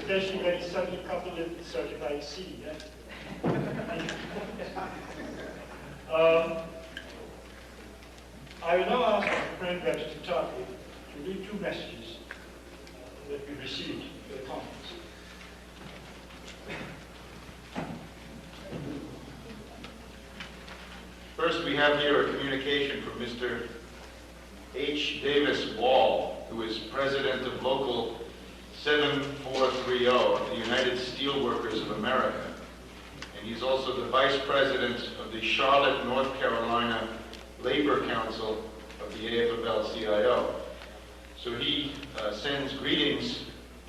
especially when it's suddenly coupled with certified C. Yeah? I will now ask my friend Webster Tarpley to read two messages that we received for the conference. First, we have here a communication from Mr. H. Davis Wall, who is president of Local 7430 of the United Steelworkers of America. And he's also the vice president of the Charlotte, North Carolina Labor Council of the AFL-CIO. So he sends greetings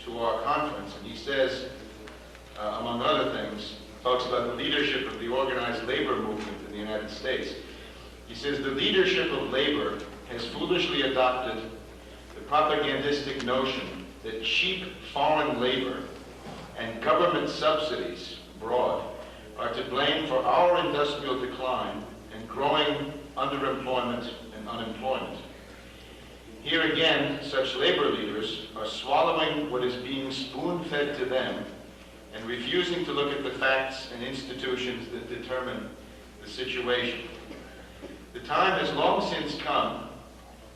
to our conference, and he says, among other things, talks about the leadership of the organized labor movement in the United States. He says, the leadership of labor has foolishly adopted the propagandistic notion that cheap foreign labor and government subsidies abroad are to blame for our industrial decline and growing underemployment and unemployment. Here again, such labor leaders are swallowing what is being spoon-fed to them and refusing to look at the facts and institutions that determine the situation. The time has long since come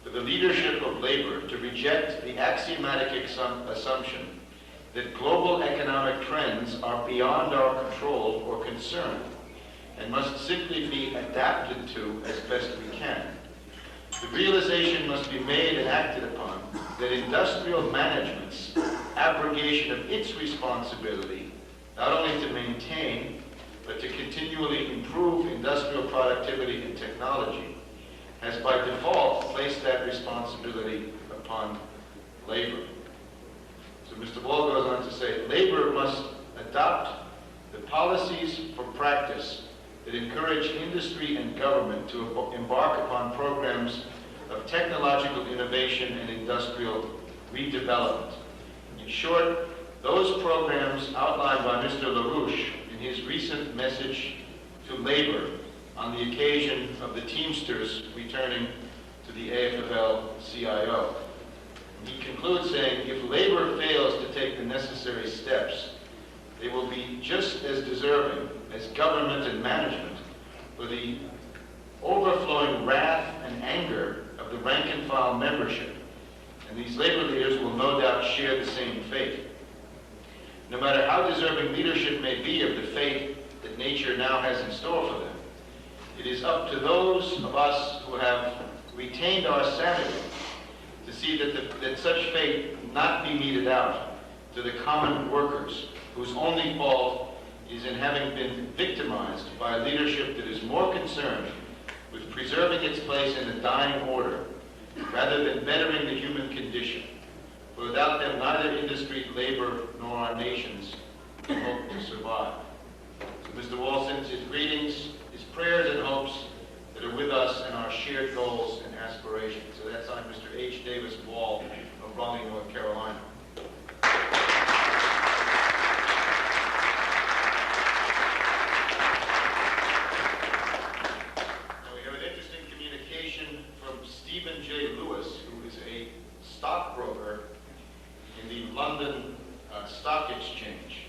for the leadership of labor to reject the axiomatic assumption that global economic trends are beyond our control or concern and must simply be adapted to as best we can. The realization must be made and acted upon that industrial management's abrogation of its responsibility, not only to maintain, but to continually improve industrial productivity and technology, has by default placed that responsibility upon labor. So Mr. Wall goes on to say, labor must adopt the policies for practice that encourage industry and government to embark upon programs of technological innovation and industrial redevelopment. In short, those programs outlined by Mr. LaRouche in his recent message to labor on the occasion of the Teamsters returning to the AFL-CIO. He concludes saying, if labor fails to take the necessary steps, they will be just as deserving as government and management for the overflowing wrath and anger of the rank-and-file membership, and these labor leaders will no doubt share the same fate. No matter how deserving leadership may be of the fate that nature now has in store for them, it is up to those of us who have retained our sanity to see that such fate not be meted out to the common workers whose only fault is in having been victimized by a leadership that is more concerned with preserving its place in a dying order rather than bettering the human condition. For without them, neither industry, labor, nor our nations can hope to survive. So Mr. Wall sends his greetings, his prayers and hopes that are with us and our shared goals and aspirations. So that's on Mr. H. Davis Wall of Raleigh, North Carolina. Now we have an interesting communication from Stephen J. Lewis, who is a stockbroker in the London Stock Exchange.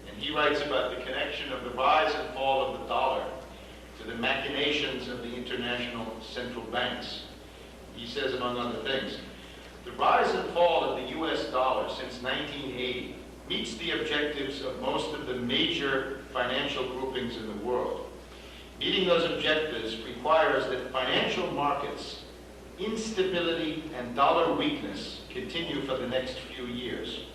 And he writes about the connection of the rise and fall of the dollar to the machinations of the international central banks. He says, among other things, the rise and fall of the US dollar since 1980 meets the objectives of most of the major financial groupings in the world. Meeting those objectives requires that financial markets, instability, and dollar weakness continue for the next few years.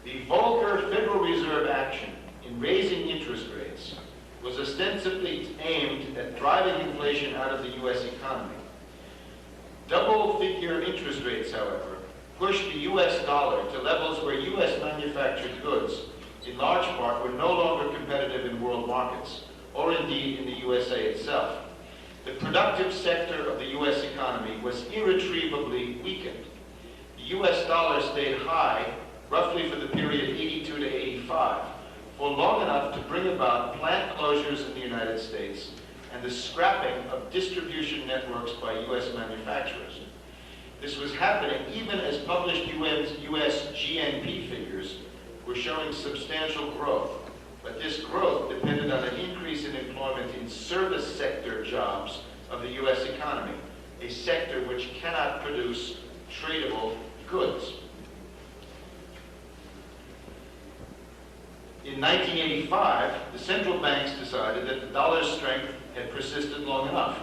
The vulgar Federal Reserve action in raising interest rates was ostensibly aimed at driving inflation out of the U.S. economy. Double-figure interest rates, however, pushed the U.S. dollar to levels where U.S. manufactured goods, in large part, were no longer competitive in world markets, or indeed in the USA itself. The productive sector of the U.S. economy was irretrievably weakened. The U.S. dollar stayed high roughly for the period 82 to 85, for long enough to bring about plant closures in the United States and the scrapping of distribution networks by U.S. manufacturers. This was happening even as published US GNP figures were showing substantial growth. But this growth depended on an increase in employment in service sector jobs of the US economy, a sector which cannot produce tradable goods. In 1985, the central banks decided that the dollar's strength had persisted long enough,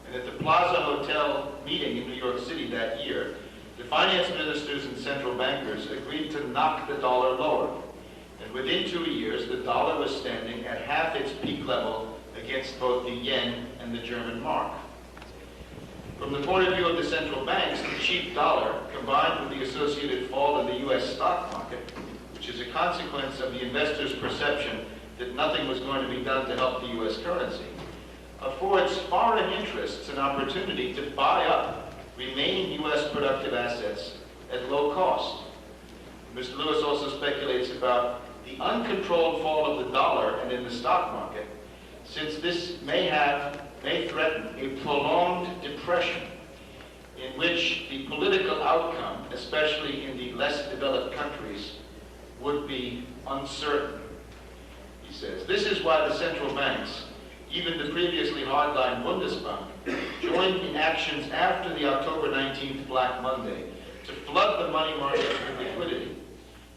and at the Plaza Hotel meeting in New York City that year, the finance ministers and central bankers agreed to knock the dollar lower. And within 2 years, the dollar was standing at half its peak level against both the yen and the German mark. From the point of view of the central banks, the cheap dollar, combined with the associated fall in the U.S. stock market, which is a consequence of the investors' perception that nothing was going to be done to help the U.S. currency, affords foreign interests an opportunity to buy up remaining U.S. productive assets at low cost. Mr. Lewis also speculates about the uncontrolled fall of the dollar and in the stock market, since this may threaten a prolonged depression in which the political outcome, especially in the less developed countries, would be uncertain. He says, this is why the central banks, even the previously hardline Bundesbank, joined in actions after the October 19th Black Monday to flood the money markets with liquidity.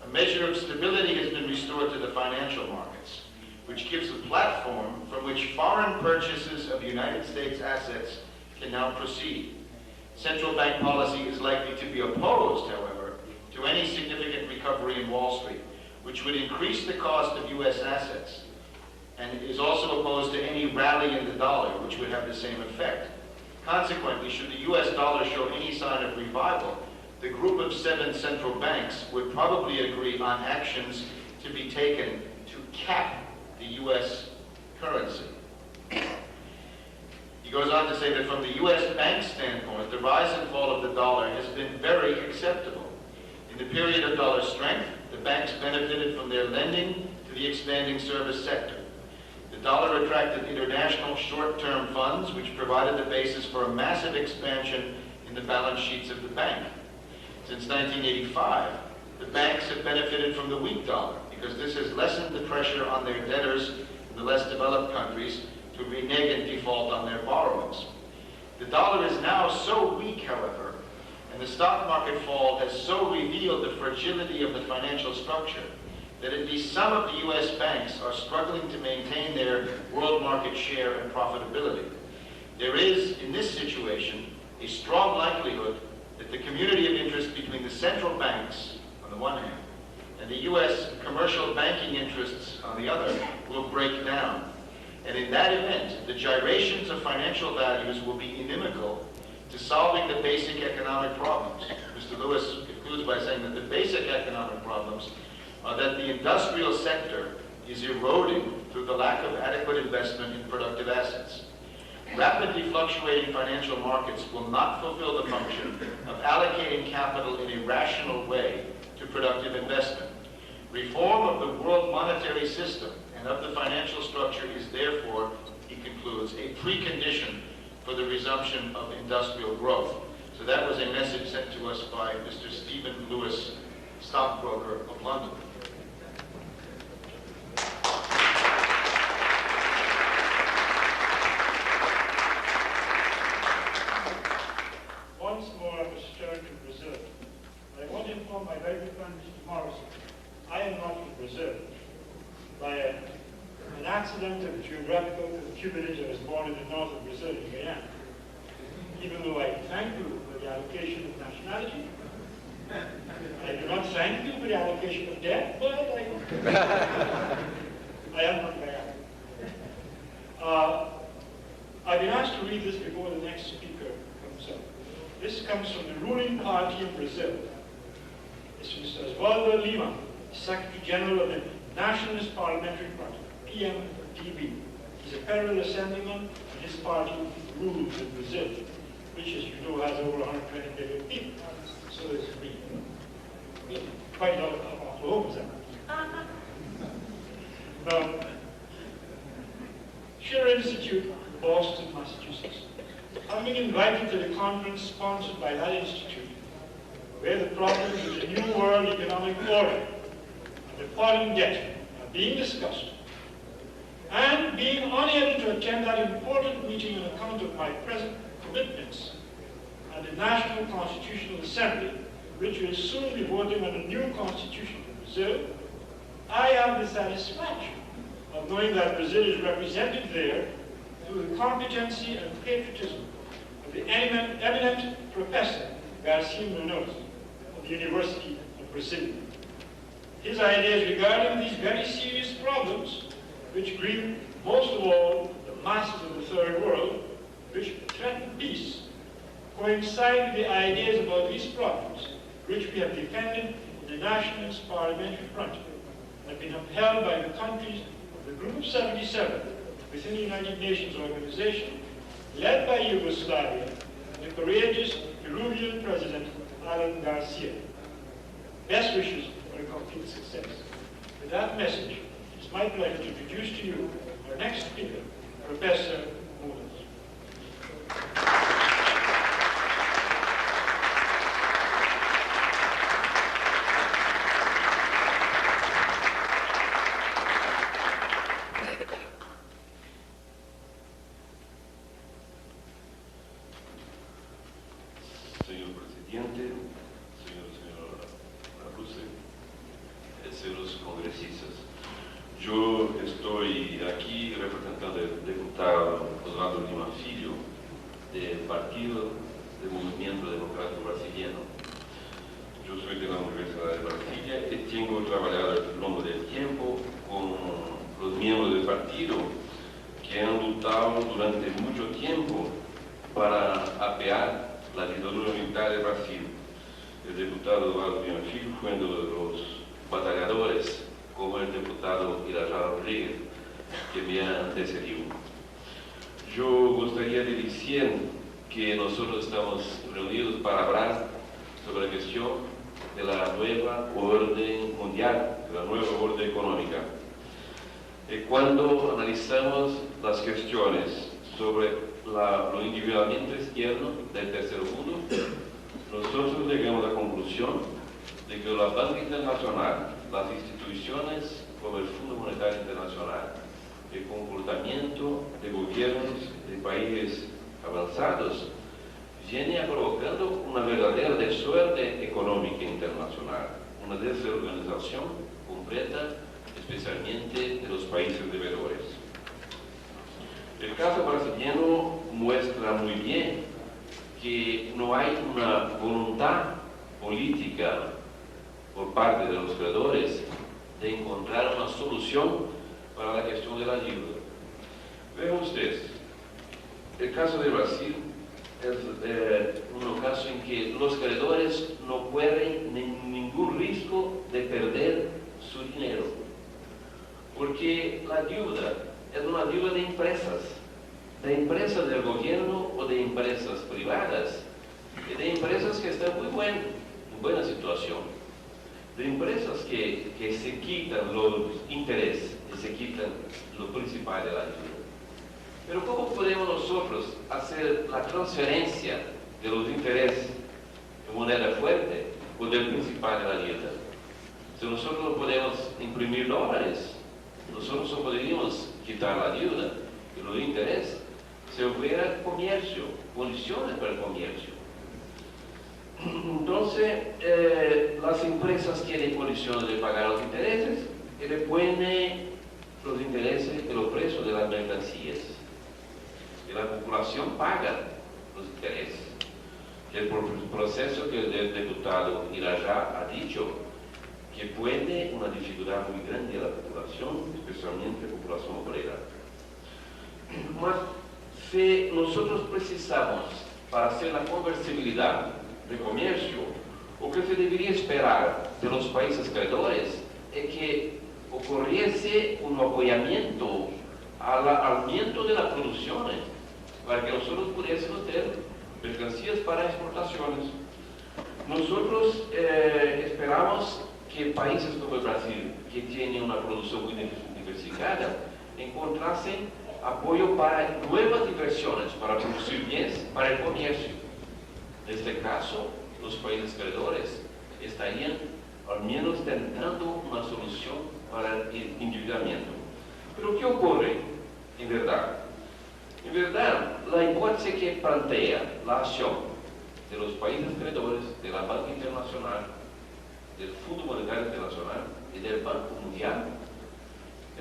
A measure of stability has been restored to the financial markets, which gives a platform from which foreign purchases of United States assets can now proceed. Central bank policy is likely to be opposed, however, to any significant recovery in Wall Street, which would increase the cost of U.S. assets, and is also opposed to any rally in the dollar, which would have the same effect. Consequently, should the U.S. dollar show any sign of revival, the group of 7 central banks would probably agree on actions to be taken to cap the U.S. currency. He goes on to say that from the U.S. bank standpoint, the rise and fall of the dollar has been very acceptable. In the period of dollar strength, the banks benefited from their lending to the expanding service sector. The dollar attracted international short-term funds, which provided the basis for a massive expansion in the balance sheets of the bank. Since 1985, the banks have benefited from the weak dollar because this has lessened the pressure on their debtors in the less developed countries to renege and default on their borrowings. The dollar is now so weak, however, and the stock market fall has so revealed the fragility of the financial structure that at least some of the U.S. banks are struggling to maintain their world market share and profitability. There is, in this situation, a strong likelihood that the community of interest between the central banks, on the one hand, and the U.S. commercial banking interests, on the other, will break down. And in that event, the gyrations of financial values will be inimical to solving the basic economic problems. Mr. Lewis concludes by saying that the basic economic problems are that the industrial sector is eroding through the lack of adequate investment in productive assets. Rapidly fluctuating financial markets will not fulfill the function of allocating capital in a rational way to productive investment. Reform of the world monetary system and of the financial structure is therefore, he concludes, a precondition for the resumption of industrial growth. So that was a message sent to us by Mr. Stephen Lewis, stockbroker of London. Once more, I must turn to Brazil. I want to inform my very good friend, Mr. Morrison, I am not from Brazil. By an accident of geographical cubage, I was born in the north of Brazil, in Guyana. Even though I thank you for the allocation of nationality, I do not thank you for the allocation of debt, but I am from Guyana. I've been asked to read this before the next speaker comes up. This comes from the ruling party in Brazil. It's Mr. Oswaldo Lima, Secretary General of the Nationalist Parliamentary Party, PMDB. He's a federal assemblyman, and his party rules in Brazil, which, as you know, has over 120 million people. So it's quite a lot of homes. Schiller Institute, Boston, Massachusetts. Having been invited to the conference sponsored by that institute, where the problems of the New World Economic Order and the falling debt are being discussed, and being unable to attend that important meeting on account of my present commitments at the National Constitutional Assembly, which will soon be voting on a new constitution in Brazil, I have the satisfaction of knowing that Brazil is represented there through the competency and patriotism of the eminent Professor Garcia Munoz of the University of Brazil. His ideas regarding these very serious problems, which grieve most of all the masses of the Third World, which threaten peace, coincide with the ideas about these problems, which we have defended in the Nationalist Parliamentary Front, and have been upheld by the countries of the Group of 77 within the United Nations Organization, led by Yugoslavia and the courageous Peruvian President Alan Garcia. Best wishes for a complete success. With that message, it's my pleasure to introduce to you our next speaker, Professor Munoz. Señor Presidente, señor Arruse, señores congresistas, yo estoy aquí representando al diputado Osvaldo Lima Filho, del Partido del Movimiento Democrático Brasiliano. Yo soy de la Universidad de Brasilia y tengo trabajado a lo largo del tiempo con los miembros del partido que han luchado durante mucho tiempo para apear la dictadura militar de Brasil. El diputado Osvaldo Lima Filho fue uno de los batalladores, como el diputado Irajá Rodríguez, que me han antecedido. Yo gustaría decir que nosotros estamos reunidos para hablar sobre la cuestión de la nueva orden mundial, de la nueva orden económica. Cuando analizamos las cuestiones sobre lo individualmente izquierdo del tercer mundo, nosotros llegamos a la conclusión de que la Banca Internacional, las instituciones como el Fondo Monetario Internacional, el comportamiento de gobiernos de países avanzados, viene provocando una verdadera desorden económica internacional, una desorganización completa, especialmente de los países deudores. El caso brasileño muestra muy bien que no hay una voluntad política por parte de los creadores de encontrar una solución para la cuestión de la deuda. Vean ustedes, el caso de Brasil es un caso en que los creadores no corren ningún riesgo de perder su dinero, porque la deuda es una deuda de empresas del gobierno o de empresas privadas, y de empresas que están muy en buena situación, de empresas que se quitan los intereses y se quitan lo principal de la deuda. Pero ¿cómo podemos nosotros hacer la transferencia de los intereses en moneda fuerte o del principal de la deuda? Si nosotros no podemos imprimir dólares, nosotros no podríamos quitar la deuda y los intereses si hubiera comercio, condiciones para el comercio. Entonces, las empresas tienen condiciones de pagar los intereses y le ponen los intereses y los precios de las mercancías. Y la población paga los intereses. El proceso que el diputado Irajá ha dicho que pone una dificultad muy grande a la población, especialmente a la población obrera. Mas, si nosotros precisamos, para hacer la conversibilidad de comercio, o que se debería esperar de los países creadores es que ocurriese un apoyamiento al aumento de las producciones, para que nosotros pudiésemos tener mercancías para exportaciones. Nosotros esperamos que países como el Brasil, que tienen una producción muy diversificada, encontrasen apoyo para nuevas inversiones, para producir bienes para el comercio. En este caso, los países creadores estarían al menos tentando una solución para el endeudamiento. Pero ¿qué ocurre en verdad? En verdad, la hipótesis que plantea la acción de los países creadores, de la Banca Internacional, del Fondo Monetario Internacional y del Banco Mundial,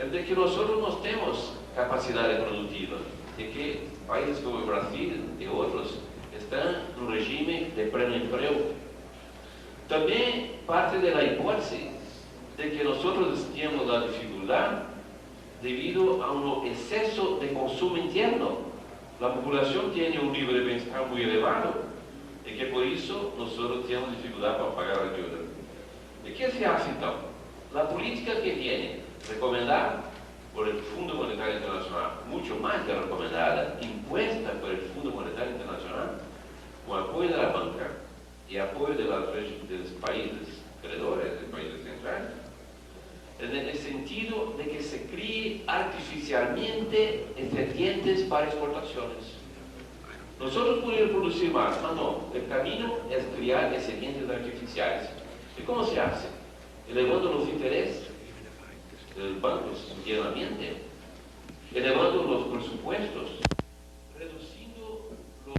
es de que nosotros no tenemos capacidad productiva, de que países como Brasil y otros están en un régimen de pleno empleo. También parte de la hipótesis de que nosotros tenemos la dificultad debido a un exceso de consumo interno. La población tiene un nivel de bienestar muy elevado y que por eso nosotros tenemos dificultad para pagar la deuda. ¿Y qué se hace entonces? La política que viene recomendada por el Fondo Monetario Internacional, mucho más que recomendada, impuesta por el Fondo Monetario Internacional, con apoyo de la banca y apoyo de los países creadores, de países centrales, en el sentido de que se críe artificialmente excedentes para exportaciones. Nosotros podemos producir más, mas no, el camino es crear excedentes artificiales. ¿Y cómo se hace? Elevando los intereses del banco internamente, elevando los presupuestos, reduciendo los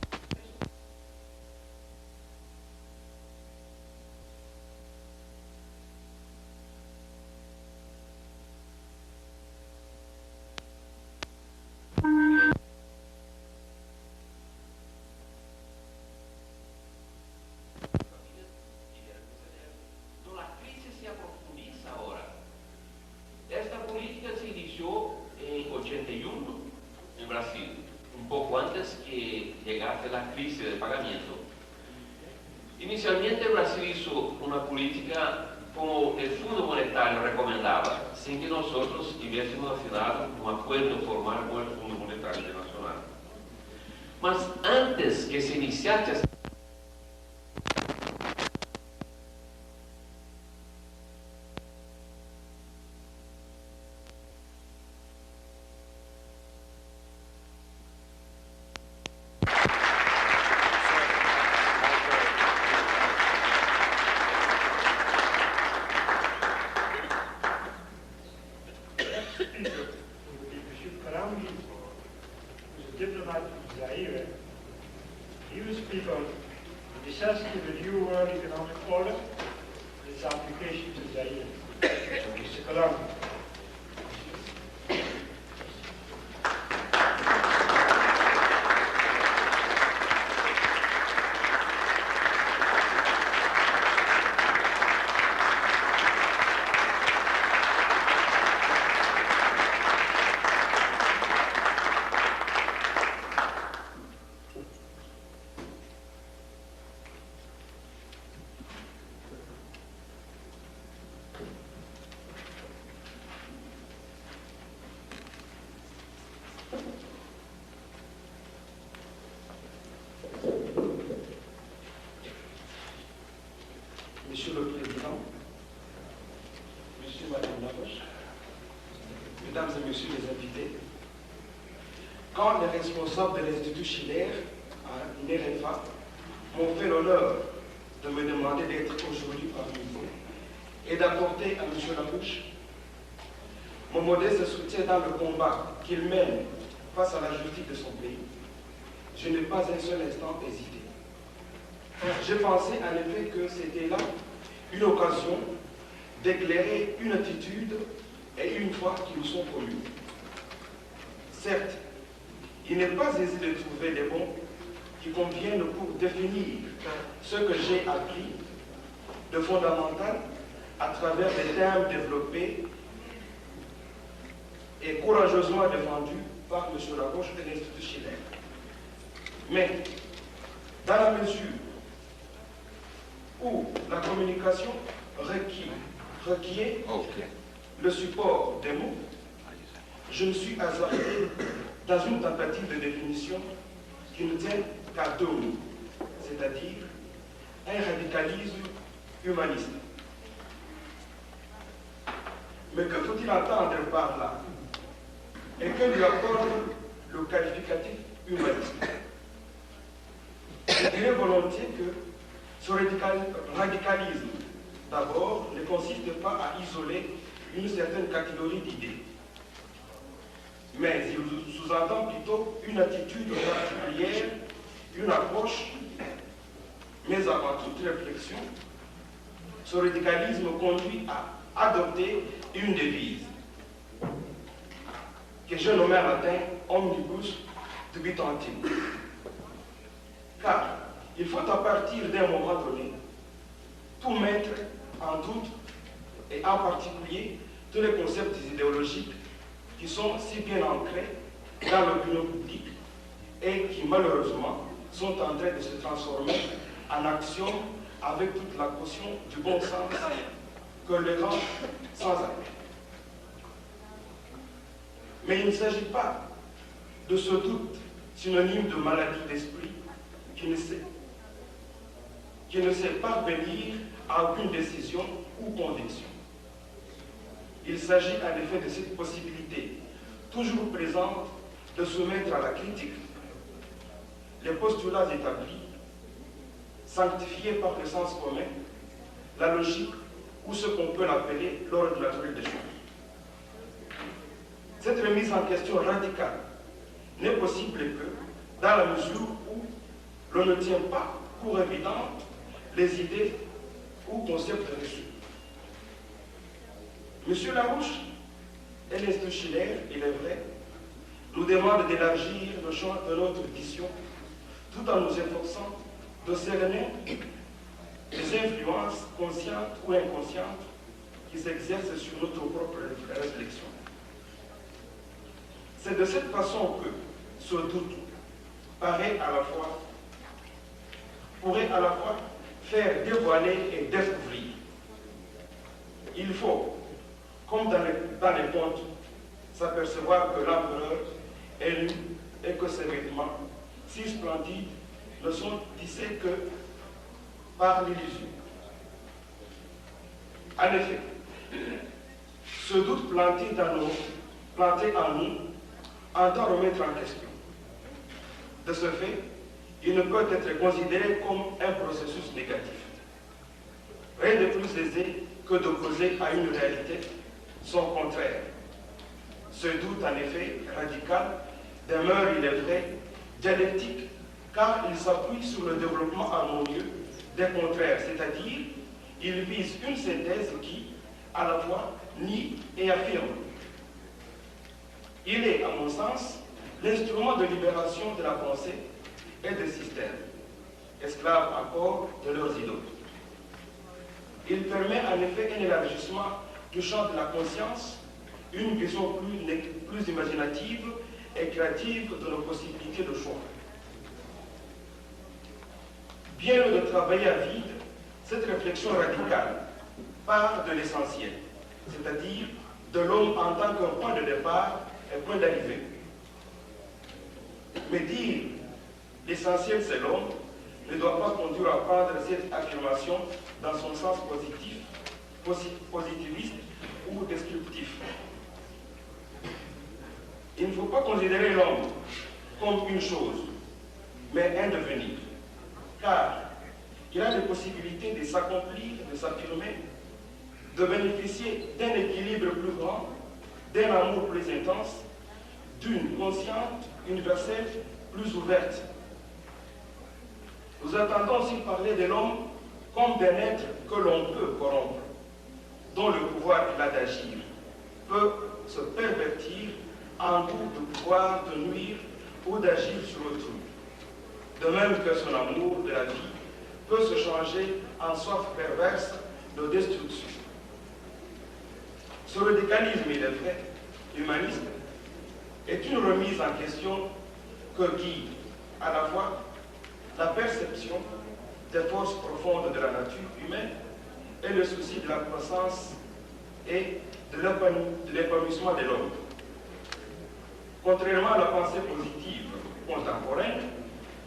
la crisis de pagamiento. Inicialmente Brasil hizo una política como el Fondo Monetario recomendaba, sin que nosotros hubiésemos afinado un acuerdo formal con el Fondo Monetario Internacional. Mas antes que se iniciase esta Monsieur le Président, Monsieur Madame Laroche, Mesdames et Messieurs les invités, quand les responsables de l'Institut Schiller à NEREFA m'ont fait l'honneur de me demander d'être aujourd'hui parmi vous et d'apporter à Monsieur Larouche mon modeste soutien dans le combat qu'il mène face à la justice de son pays, je n'ai pas un seul instant hésité. Je pensais en effet que c'était là une occasion d'éclairer une attitude et une foi qui nous sont communes. Certes, il n'est pas aisé de trouver des mots qui conviennent pour définir ce que j'ai appris de fondamental à travers des thèmes développés et courageusement défendus par M. Laroche de l'Institut Schiller. Mais, dans la mesure où la communication requiert le support des mots, je me suis hasardé dans une tentative de définition qui ne tient qu'à deux mots, c'est-à-dire un radicalisme humaniste. Mais que faut-il entendre par là? Et que lui accorde le qualificatif humaniste? Je dirais volontiers que Ce radicalisme, d'abord, ne consiste pas à isoler une certaine catégorie d'idées, mais il sous-entend plutôt une attitude particulière, une approche, mais avant toute réflexion, ce radicalisme conduit à adopter une devise que j'ai nommée en latin omnibus dubitantium. Car il faut à partir d'un moment donné tout mettre en doute, et en particulier tous les concepts idéologiques qui sont si bien ancrés dans l'opinion publique et qui malheureusement sont en train de se transformer en action avec toute la caution du bon sens que les rend sans arrêt. Mais il ne s'agit pas de ce doute synonyme de maladie d'esprit qui ne sait parvenir à aucune décision ou conviction. Il s'agit en effet de cette possibilité toujours présente de soumettre à la critique les postulats établis, sanctifiés par le sens commun, la logique ou ce qu'on peut appeler l'ordre naturel des choses. Cette remise en question radicale n'est possible que dans la mesure où l'on ne tient pas pour évidentes les idées ou concepts reçus. M. Larouche et l'Institut Schiller, il est vrai, nous demandent d'élargir le champ de notre vision tout en nous efforçant de cerner les influences conscientes ou inconscientes qui s'exercent sur notre propre réflexion. C'est de cette façon que ce doute pourrait à la fois faire dévoiler et découvrir. Il faut, comme dans les contes, s'apercevoir que l'empereur est nu et que ses vêtements, si splendides, ne sont tissés que par l'illusion. En effet, ce doute planté en nous entend remettre en question. De ce fait, il ne peut être considéré comme un processus négatif. Rien de plus aisé que d'opposer à une réalité son contraire. Ce doute, en effet, radical, demeure, il est vrai, dialectique, car il s'appuie sur le développement harmonieux des contraires, c'est-à-dire il vise une synthèse qui, à la fois, nie et affirme. Il est, à mon sens, l'instrument de libération de la pensée et des systèmes, esclaves encore de leurs idoles. Il permet en effet un élargissement du champ de la conscience, une vision plus imaginative et créative de nos possibilités de choix. Bien de travailler à vide, cette réflexion radicale part de l'essentiel, c'est-à-dire de l'homme en tant qu'un point de départ et point d'arrivée. Mais dire l'essentiel c'est l'homme ne doit pas conduire à prendre cette affirmation dans son sens positiviste ou descriptif. Il ne faut pas considérer l'homme comme une chose, mais un devenir, car il a des possibilités de s'accomplir, de s'affirmer, de bénéficier d'un équilibre plus grand, d'un amour plus intense, d'une conscience universelle plus ouverte. Nous entendons aussi parler de l'homme comme d'un être que l'on peut corrompre, dont le pouvoir qu'il a d'agir peut se pervertir en goût de pouvoir de nuire ou d'agir sur autrui. De même que son amour de la vie peut se changer en soif perverse de destruction. Ce radicalisme, il est vrai, humaniste, est une remise en question que guide à la fois la perception des forces profondes de la nature humaine et le souci de la croissance et de l'épanouissement de l'homme. Contrairement à la pensée positive contemporaine,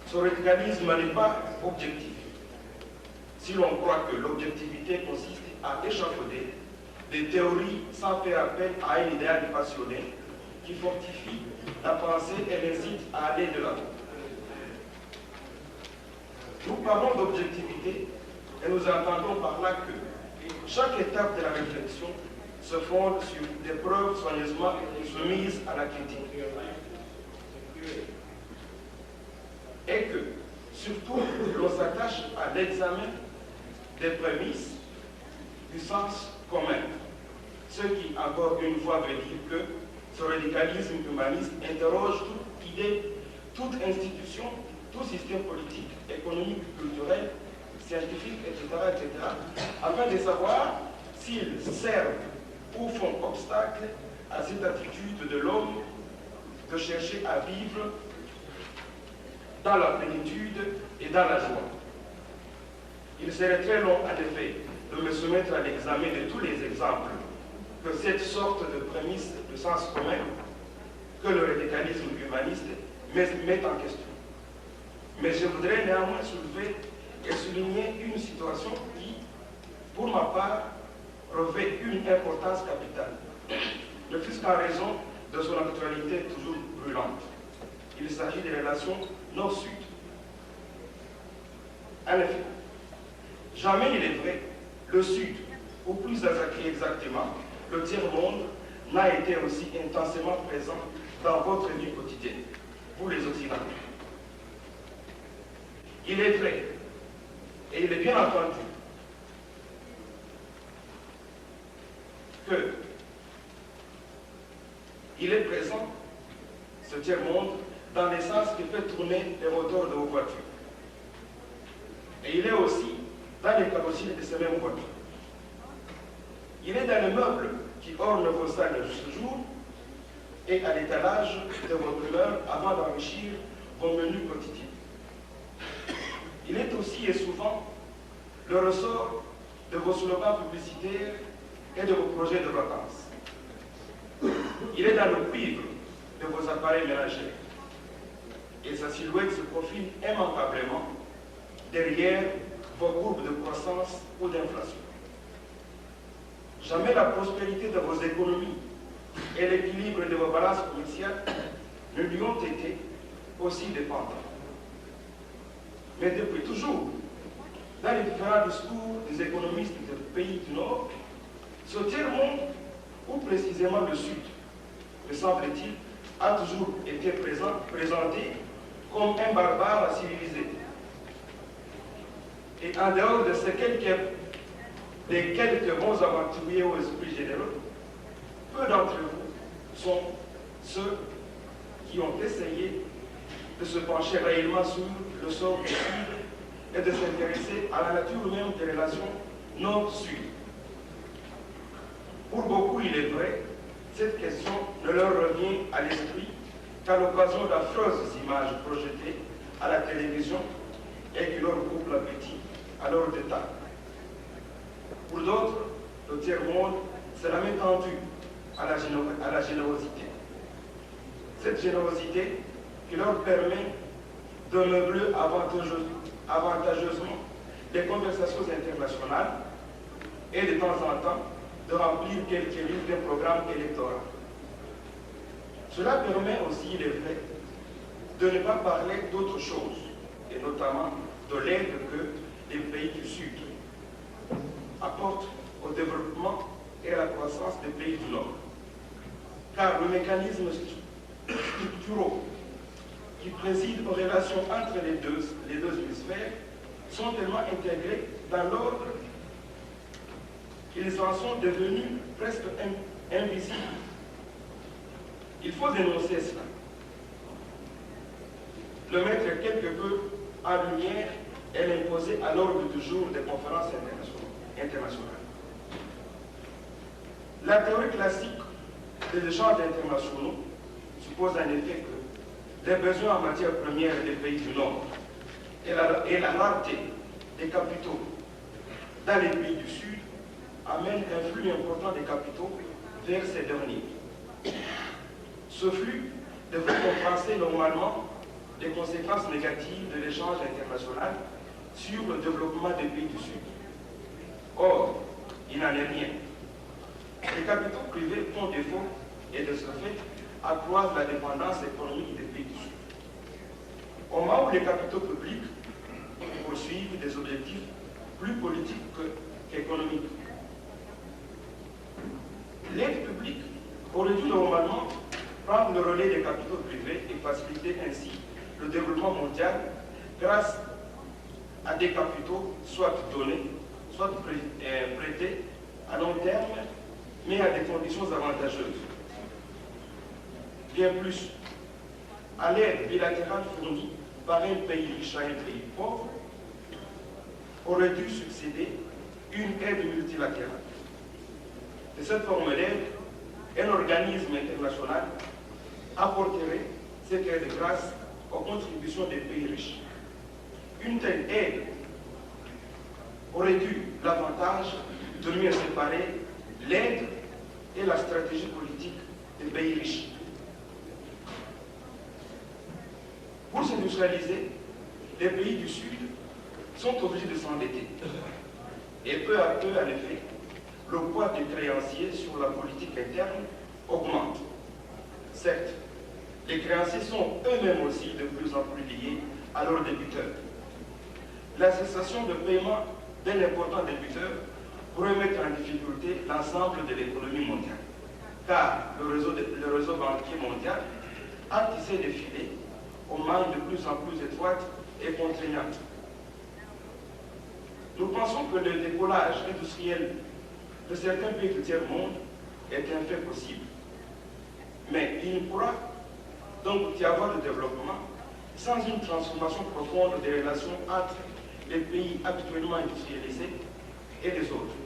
ce radicalisme n'est pas objectif. Si l'on croit que l'objectivité consiste à échafauder des théories sans faire appel à un idéal passionné qui fortifie la pensée et l'incite à aller de l'avant. Nous parlons d'objectivité Et nous entendons par là que chaque étape de la réflexion se fonde sur des preuves soigneusement soumises à la critique. Et que, surtout, l'on s'attache à l'examen des prémices du sens commun. Ce qui, encore une fois, veut dire que ce radicalisme humaniste interroge toute idée, toute institution, tout système politique, économique, culturel, scientifique, etc., afin de savoir s'ils servent ou font obstacle à cette attitude de l'homme de chercher à vivre dans la plénitude et dans la joie. Il serait très long, en effet, de me soumettre à l'examen de tous les exemples que cette sorte de prémisse de sens commun que le radicalisme humaniste met en question. Mais je voudrais néanmoins soulever et souligner une situation qui, pour ma part, revêt une importance capitale, ne fût-ce qu'en raison de son actualité toujours brûlante. Il s'agit des relations nord-sud. En effet, jamais il est vrai, le Sud, ou plus exactement, le tiers-monde, n'a été aussi intensément présent dans votre vie quotidienne, pour les Occidentaux. Il est vrai, et il est bien entendu, que il est présent, ce tiers-monde, dans l'essence qui fait tourner les moteurs de vos voitures. Et il est aussi dans les carrosseries de ces mêmes voitures. Il est dans les meubles qui ornent vos salles de ce jour et à l'étalage de vos demeures avant d'enrichir vos menus quotidiens. Il est aussi et souvent le ressort de vos slogans publicitaires et de vos projets de vacances. Il est dans le cuivre de vos appareils ménagers. Et sa silhouette se profile immanquablement derrière vos courbes de croissance ou d'inflation. Jamais la prospérité de vos économies et l'équilibre de vos balances commerciales ne lui ont été aussi dépendants. Mais depuis toujours, dans les différents discours des économistes des pays du Nord, ce tiers-monde, ou précisément le Sud, me semble-t-il, a toujours été présenté comme un barbare civilisé. Et en dehors de ces quelques bons aventuriers aux esprits généreux, peu d'entre vous sont ceux qui ont essayé de se pencher réellement sur le sort du Sud et de s'intéresser à la nature même des relations nord-sud. Pour beaucoup, il est vrai, cette question ne leur revient à l'esprit qu'à l'occasion d'affreuses images projetées à la télévision et qui leur coupent l'appétit à l'heure de table. Pour d'autres, le tiers-monde, c'est la main tendue à la générosité. Cette générosité qui leur permet de meubler avantageusement des conversations internationales et de temps en temps de remplir quelques lignes d'un programme électoral. Cela permet aussi, il est vrai, de ne pas parler d'autre chose, et notamment de l'aide que les pays du Sud apportent au développement et à la croissance des pays du Nord. Car le mécanisme structurel qui préside aux relations entre les deux hémisphères sont tellement intégrés dans l'ordre qu'ils en sont devenus presque invisibles. Il faut dénoncer cela, le mettre quelque peu en lumière et l'imposer à l'ordre du jour des conférences internationales. La théorie classique des échanges internationaux suppose en effet que les besoins en matière première des pays du Nord et la rareté des capitaux dans les pays du Sud amènent un flux important de capitaux vers ces derniers. Ce flux devrait compenser normalement les conséquences négatives de l'échange international sur le développement des pays du Sud. Or, il n'en est rien. Les capitaux privés font défaut et de ce fait accroissent la dépendance économique des pays du Sud. Au moment où les capitaux publics poursuivent des objectifs plus politique qu'économique. L'aide publique aurait dû normalement prendre le relais des capitaux privés et faciliter ainsi le développement mondial grâce à des capitaux soit donnés, soit prêtés à long terme, mais à des conditions avantageuses. Bien plus, à l'aide bilatérale fournie par un pays riche à un pays pauvre, aurait dû succéder une aide multilatérale. De cette forme d'aide, un organisme international apporterait ce qui est de grâce aux contributions des pays riches. Une telle aide aurait dû l'avantage de mieux séparer l'aide et la stratégie politique des pays riches. Pour s'industrialiser, les pays du Sud sont obligés de s'endetter. Et peu à peu, en effet, le poids des créanciers sur la politique interne augmente. Certes, les créanciers sont eux-mêmes aussi de plus en plus liés à leurs débiteurs. La cessation de paiement d'un important débiteur pourrait mettre en difficulté l'ensemble de l'économie mondiale, car le réseau banquier mondial a tissé des filets aux mailles de plus en plus étroites et contraignantes. Nous pensons que le décollage industriel de certains pays du tiers-monde est un fait possible. Mais il ne pourra donc y avoir de développement sans une transformation profonde des relations entre les pays habituellement industrialisés et les autres.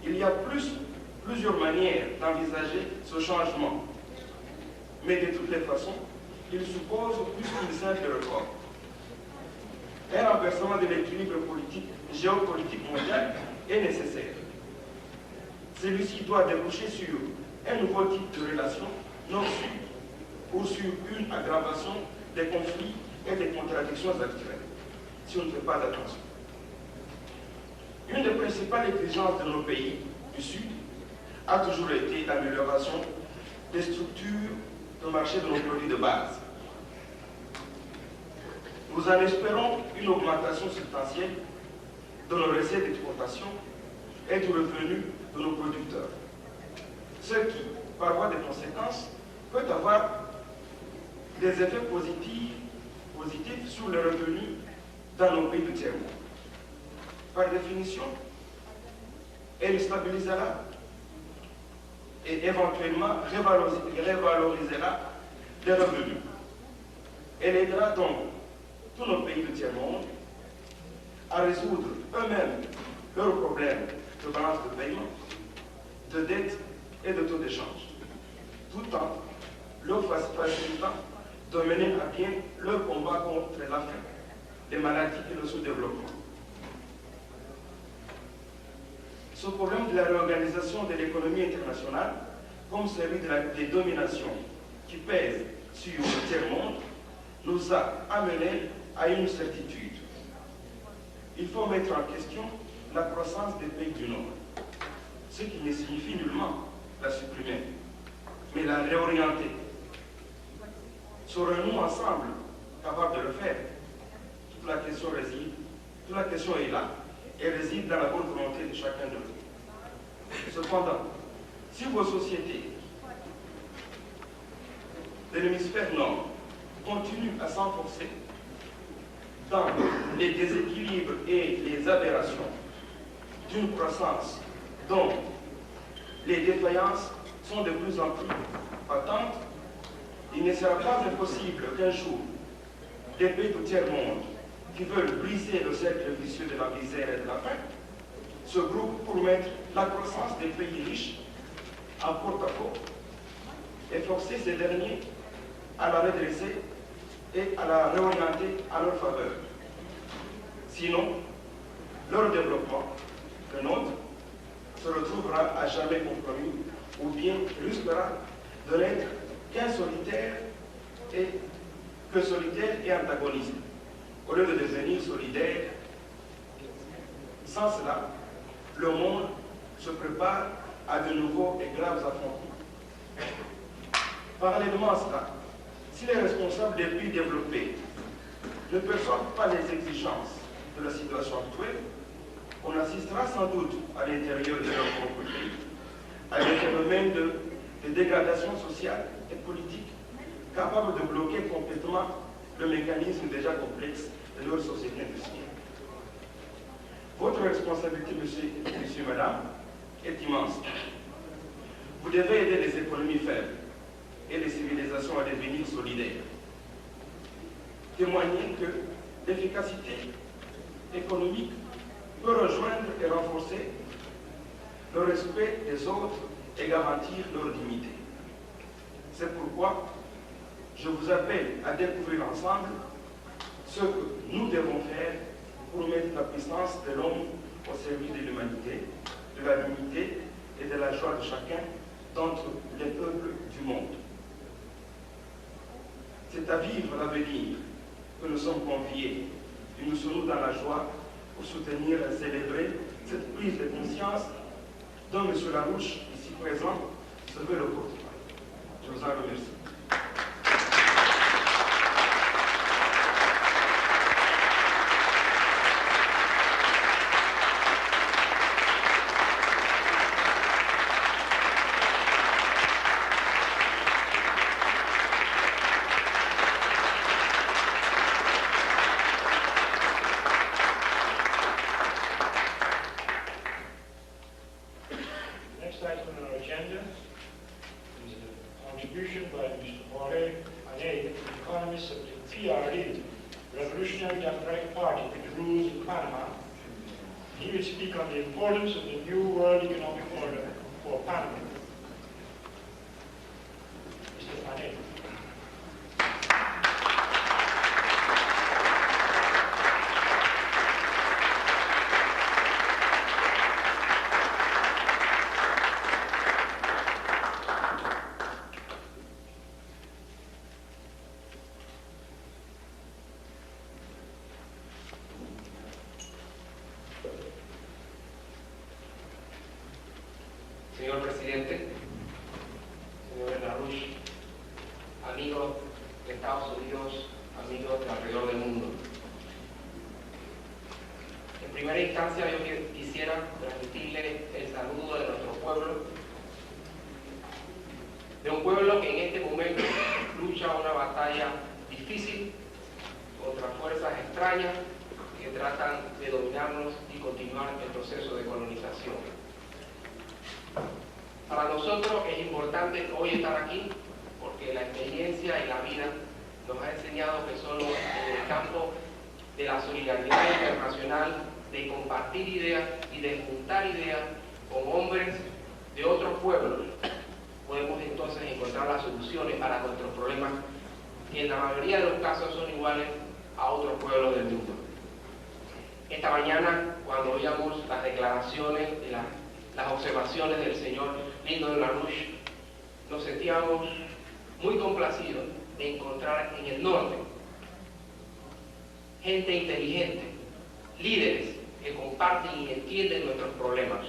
Il y a plusieurs manières d'envisager ce changement, mais de toutes les façons, il suppose plus qu'une simple réforme. Un renversement de l'équilibre géopolitique mondial est nécessaire. Celui-ci doit déboucher sur un nouveau type de relation nord-sud ou sur une aggravation des conflits et des contradictions actuelles, si on ne fait pas attention. Une des principales exigences de nos pays du Sud a toujours été l'amélioration des structures de marché de nos produits de base. Nous en espérons une augmentation substantielle de nos recettes d'exportation et du revenu de nos producteurs, ce qui, par voie de conséquence, peut avoir des effets positifs sur les revenus dans nos pays du tiers-monde. Par définition, elle stabilisera et éventuellement revalorisera les revenus. Elle aidera donc tous nos pays du tiers-monde à résoudre eux-mêmes leurs problèmes de balance de paiement, de dette et de taux d'échange, tout en leur facilitant de mener à bien leur combat contre la faim, les maladies et le sous-développement. Ce problème de la réorganisation de l'économie internationale, comme celui des dominations qui pèsent sur le tiers-monde, nous a amenés à une certitude. Il faut mettre en question la croissance des pays du Nord, ce qui ne signifie nullement la supprimer, mais la réorienter. Serons-nous ensemble capables de le faire? Toute la question est là et réside dans la bonne volonté de chacun de nous. Cependant, si vos sociétés de l'hémisphère nord continuent à s'enfoncer dans les déséquilibres et les aberrations d'une croissance dont les défaillances sont de plus en plus patentes, il ne sera pas impossible qu'un jour, des pays du tiers-monde qui veulent briser le cercle vicieux de la misère et de la faim se groupent pour mettre la croissance des pays riches en porte-à-faux et forcer ces derniers à la redresser et à la réorienter à leur faveur. Sinon, leur développement, le nôtre, se retrouvera à jamais compromis ou bien risquera de n'être qu'un solitaire et antagoniste, au lieu de devenir solidaire. Sans cela, le monde se prépare à de nouveaux et graves affrontements. Parallèlement à cela, si les responsables des pays développés ne perçoivent pas les exigences de la situation actuelle, on assistera sans doute à l'intérieur de notre propre pays à des phénomènes de dégradation sociale et politique capables de bloquer complètement le mécanisme déjà complexe de notre société industrielle. Votre responsabilité, monsieur, madame, est immense. Vous devez aider les économies faibles et les civilisations à devenir solidaires. Témoigner que l'efficacité économique peut rejoindre et renforcer le respect des autres et garantir leur dignité. C'est pourquoi je vous appelle à découvrir ensemble ce que nous devons faire pour mettre la puissance de l'homme au service de l'humanité, de la dignité et de la joie de chacun d'entre les peuples du monde. C'est à vivre l'avenir que nous sommes conviés. Unissons-nous dans la joie pour soutenir et célébrer cette prise de conscience dont M. Larouche, ici présent, se veut le porte-parole. Je vous en remercie. Next item on our agenda is a contribution by Mr. Jorge Aney, economist of the PRD, Revolutionary Democratic Party, which rules in Panama. He will speak on the importance of the New World Economic Order for Panama. Mr. Aney. Señor presidente, señor Larouche, amigos de Estados Unidos, amigos de alrededor del mundo. En primera instancia yo quisiera transmitirle el saludo de nuestro pueblo, de un pueblo que en este momento lucha una batalla difícil contra fuerzas extrañas que tratan de dominarnos y continuar el proceso de colonización. Para nosotros es importante hoy estar aquí porque la experiencia y la vida nos ha enseñado que solo en el campo de la solidaridad internacional, de compartir ideas y de juntar ideas con hombres de otros pueblos, podemos entonces encontrar las soluciones para nuestros problemas que en la mayoría de los casos son iguales a otros pueblos del mundo. Esta mañana, cuando oíamos las declaraciones de las observaciones del señor Lyndon LaRouche, nos sentíamos muy complacidos de encontrar en el norte gente inteligente, líderes que comparten y entienden nuestros problemas.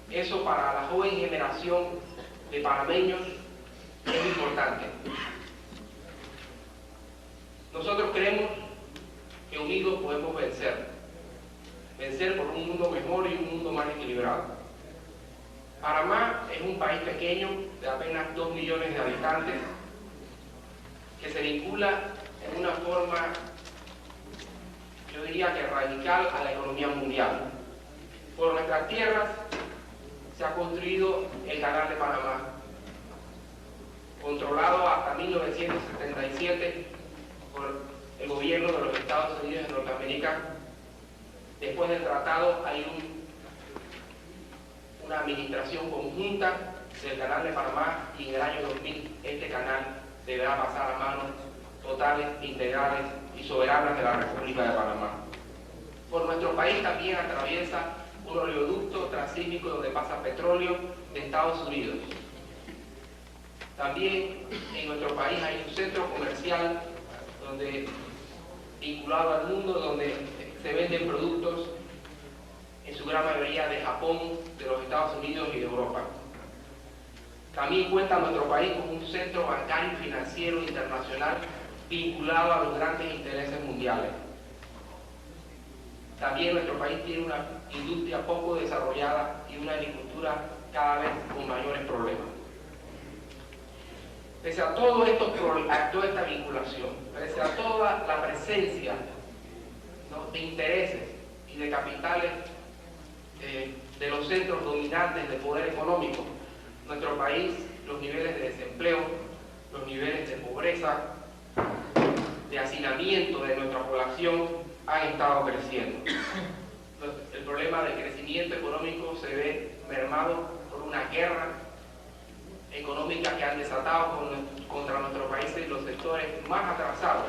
Eso para la joven generación de panameños es importante. Nosotros creemos que unidos podemos vencer por un mundo mejor y un mundo más equilibrado. Panamá es un país pequeño de apenas 2 millones de habitantes que se vincula en una forma, yo diría que radical, a la economía mundial. Por nuestras tierras se ha construido el Canal de Panamá, controlado hasta 1977 por el gobierno de los Estados Unidos de Norteamérica. Después del tratado hay una administración conjunta del Canal de Panamá y en el año 2000 este canal deberá pasar a manos totales, integrales y soberanas de la República de Panamá. Por nuestro país también atraviesa un oleoducto transísmico donde pasa petróleo de Estados Unidos. También en nuestro país hay un centro comercial vinculado al mundo, donde se venden productos en su gran mayoría de Japón, de los Estados Unidos y de Europa. También cuenta nuestro país con un centro bancario y financiero internacional vinculado a los grandes intereses mundiales. También nuestro país tiene una industria poco desarrollada y una agricultura cada vez con mayores problemas. Pese a toda esta vinculación, pese a toda la presencia, ¿no?, de intereses y de capitales de los centros dominantes del poder económico, nuestro país, los niveles de desempleo, los niveles de pobreza, de hacinamiento de nuestra población han estado creciendo. El problema del crecimiento económico se ve mermado por una guerra económica que han desatado contra nuestro país y los sectores más atrasados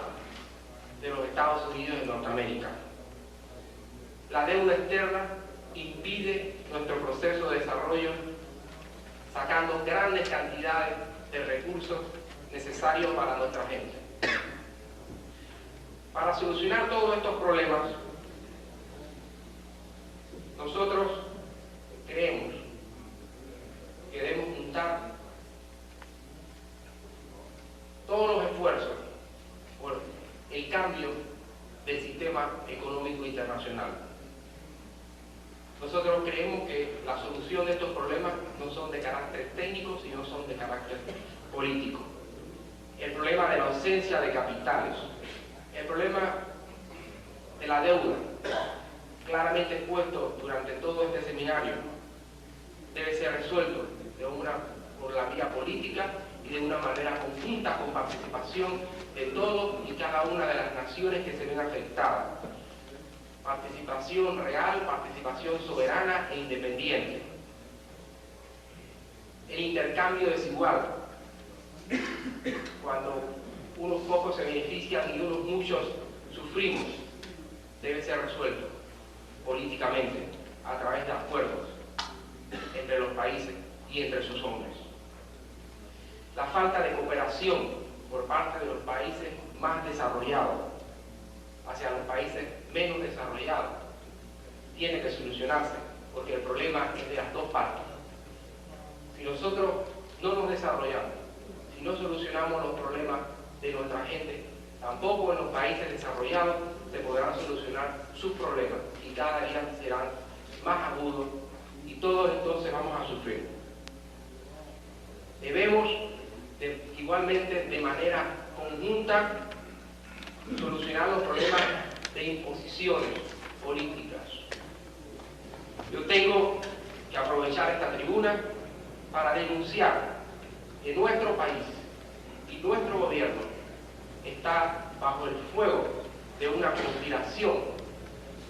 de los Estados Unidos de Norteamérica. La deuda externa impide nuestro proceso de desarrollo, sacando grandes cantidades de recursos necesarios para nuestra gente. Para solucionar todos estos problemas, nosotros creemos que debemos juntar todos los esfuerzos por el cambio del sistema económico internacional. Nosotros creemos que la solución de estos problemas no son de carácter técnico, sino son de carácter político. El problema de la ausencia de capitales, el problema de la deuda, claramente expuesto durante todo este seminario, debe ser resuelto por la vía política y de una manera conjunta, con participación de todos y cada una de las naciones que se ven afectadas. Participación real, participación soberana e independiente. El intercambio desigual, cuando unos pocos se benefician y unos muchos sufrimos, debe ser resuelto políticamente a través de acuerdos entre los países y entre sus hombres. La falta de cooperación por parte de los países más desarrollados hacia los países menos desarrollados tiene que solucionarse, porque el problema es de las dos partes. Si nosotros no nos desarrollamos, si no solucionamos los problemas de nuestra gente, tampoco en los países desarrollados se podrán solucionar sus problemas y cada día serán más agudos y todos entonces vamos a sufrir. Debemos igualmente de manera conjunta solucionar los problemas de imposiciones políticas. Yo tengo que aprovechar esta tribuna para denunciar que nuestro país y nuestro gobierno está bajo el fuego de una conspiración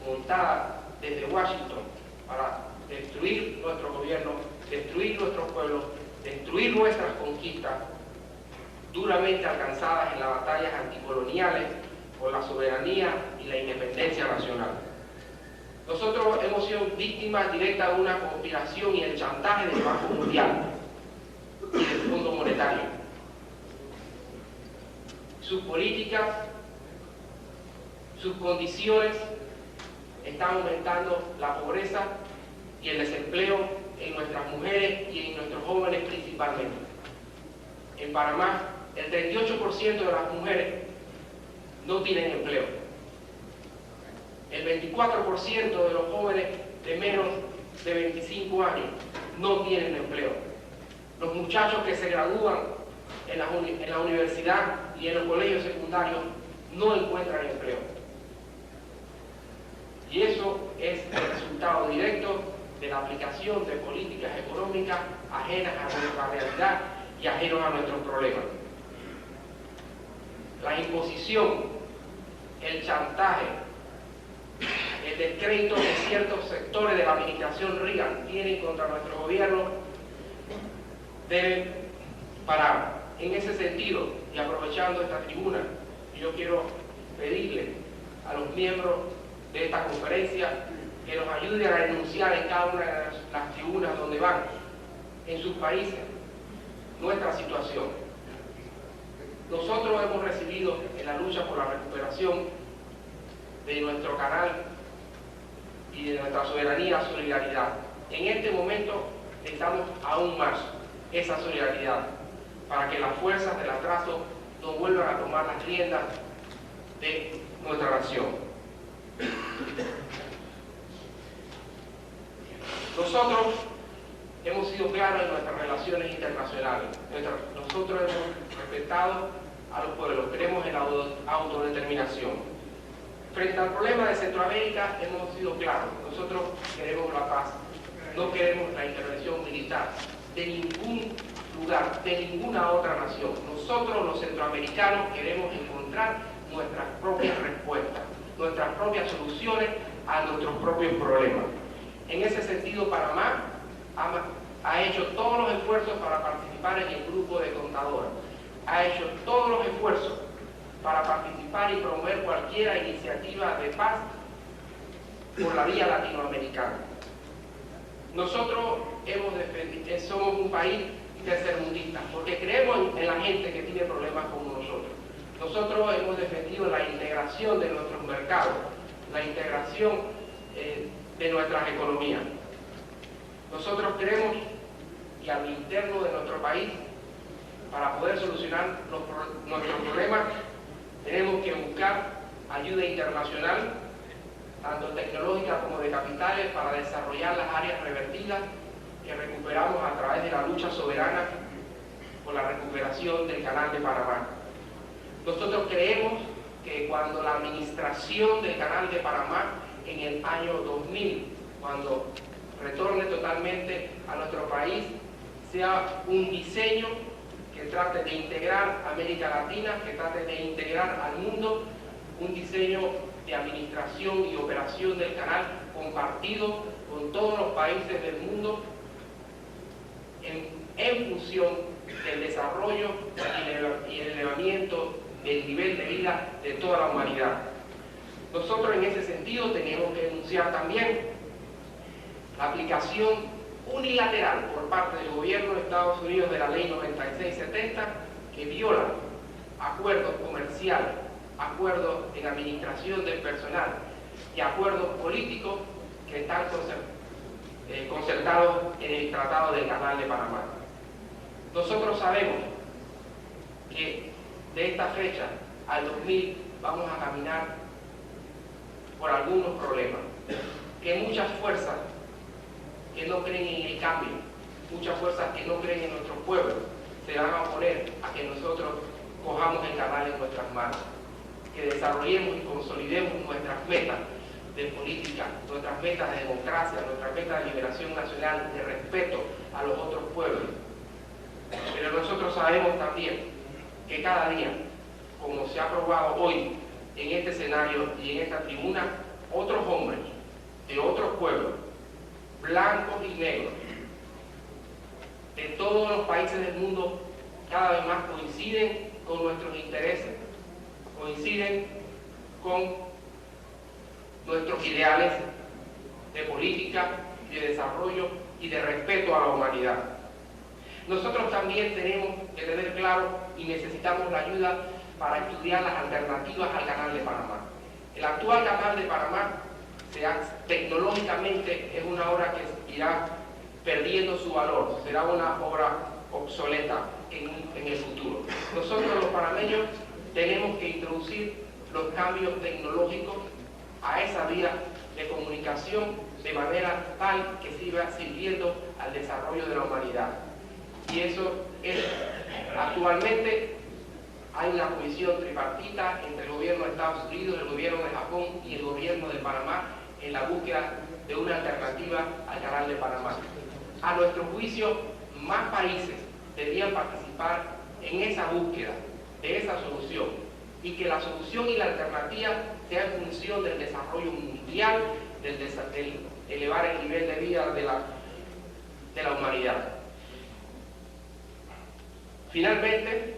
montada desde Washington para destruir nuestro gobierno, destruir nuestro pueblo, destruir nuestras conquistas duramente alcanzadas en las batallas anticoloniales por la soberanía y la independencia nacional. Nosotros hemos sido víctimas directas de una conspiración y el chantaje del Banco Mundial y del Fondo Monetario. Sus políticas, sus condiciones están aumentando la pobreza y el desempleo en nuestras mujeres y en nuestros jóvenes principalmente. En Panamá, el 38% de las mujeres no tienen empleo. El 24% de los jóvenes de menos de 25 años no tienen empleo. Los muchachos que se gradúan en la universidad y en los colegios secundarios no encuentran empleo. Y eso es el resultado directo de la aplicación de políticas económicas ajenas a nuestra realidad y ajenos a nuestros problemas. La imposición, el chantaje, el descrédito que ciertos sectores de la administración Reagan tienen contra nuestro gobierno deben parar. En ese sentido, y aprovechando esta tribuna, yo quiero pedirle a los miembros de esta conferencia que nos ayuden a denunciar en cada una de las tribunas donde van, en sus países, nuestra situación. Nosotros hemos recibido en la lucha por la recuperación de nuestro canal y de nuestra soberanía solidaridad. En este momento necesitamos aún más esa solidaridad para que las fuerzas del atraso no vuelvan a tomar las riendas de nuestra nación. Nosotros hemos sido claros en nuestras relaciones internacionales. Nosotros hemos respetado a los pueblos, creemos en la autodeterminación. Frente al problema de Centroamérica hemos sido claros. Nosotros queremos la paz, no queremos la intervención militar de ningún lugar, de ninguna otra nación. Nosotros los centroamericanos queremos encontrar nuestras propias respuestas, nuestras propias soluciones a nuestros propios problemas. En ese sentido, Panamá ha hecho todos los esfuerzos para participar en el grupo de Contadora, ha hecho todos los esfuerzos para participar y promover cualquier iniciativa de paz por la vía latinoamericana. Nosotros somos un país tercermundista, porque creemos en la gente que tiene problemas como nosotros. Nosotros hemos defendido la integración de nuestros mercados, la integración de nuestras economías. Nosotros creemos que al interno de nuestro país, para poder solucionar nuestros problemas, tenemos que buscar ayuda internacional, tanto tecnológica como de capitales, para desarrollar las áreas revertidas que recuperamos a través de la lucha soberana por la recuperación del Canal de Panamá. Nosotros creemos que cuando la administración del Canal de Panamá en el año 2000, cuando retorne totalmente a nuestro país, sea un diseño que trate de integrar a América Latina, que trate de integrar al mundo, un diseño de administración y operación del canal compartido con todos los países del mundo en función del desarrollo y el elevamiento del nivel de vida de toda la humanidad. Nosotros en ese sentido tenemos que denunciar también la aplicación unilateral por parte del gobierno de Estados Unidos de la Ley 9670, que viola acuerdos comerciales, acuerdos en administración del personal y acuerdos políticos que están concertados en el Tratado del Canal de Panamá. Nosotros sabemos que de esta fecha al 2000 vamos a caminar por algunos problemas, que muchas fuerzas que no creen en el cambio, muchas fuerzas que no creen en nuestro pueblo, se van a oponer a que nosotros cojamos el canal en nuestras manos, que desarrollemos y consolidemos nuestras metas de política, nuestras metas de democracia, nuestras metas de liberación nacional, de respeto a los otros pueblos. Pero nosotros sabemos también que cada día, como se ha probado hoy en este escenario y en esta tribuna, otros hombres de otros pueblos, blancos y negros, de todos los países del mundo, cada vez más coinciden con nuestros intereses, coinciden con nuestros ideales de política, de desarrollo y de respeto a la humanidad. Nosotros también tenemos que tener claro y necesitamos la ayuda para estudiar las alternativas al Canal de Panamá. El actual Canal de Panamá tecnológicamente es una obra que irá perdiendo su valor, será una obra obsoleta en el futuro. Nosotros los panameños tenemos que introducir los cambios tecnológicos a esa vía de comunicación de manera tal que siga sirviendo al desarrollo de la humanidad. Y eso es, actualmente hay una comisión tripartita entre el gobierno de Estados Unidos, el gobierno de Japón y el gobierno de Panamá en la búsqueda de una alternativa al Canal de Panamá. A nuestro juicio, más países deberían participar en esa búsqueda de esa solución, y que la solución y la alternativa sea en función del desarrollo mundial, del elevar el nivel de vida de la humanidad. Finalmente,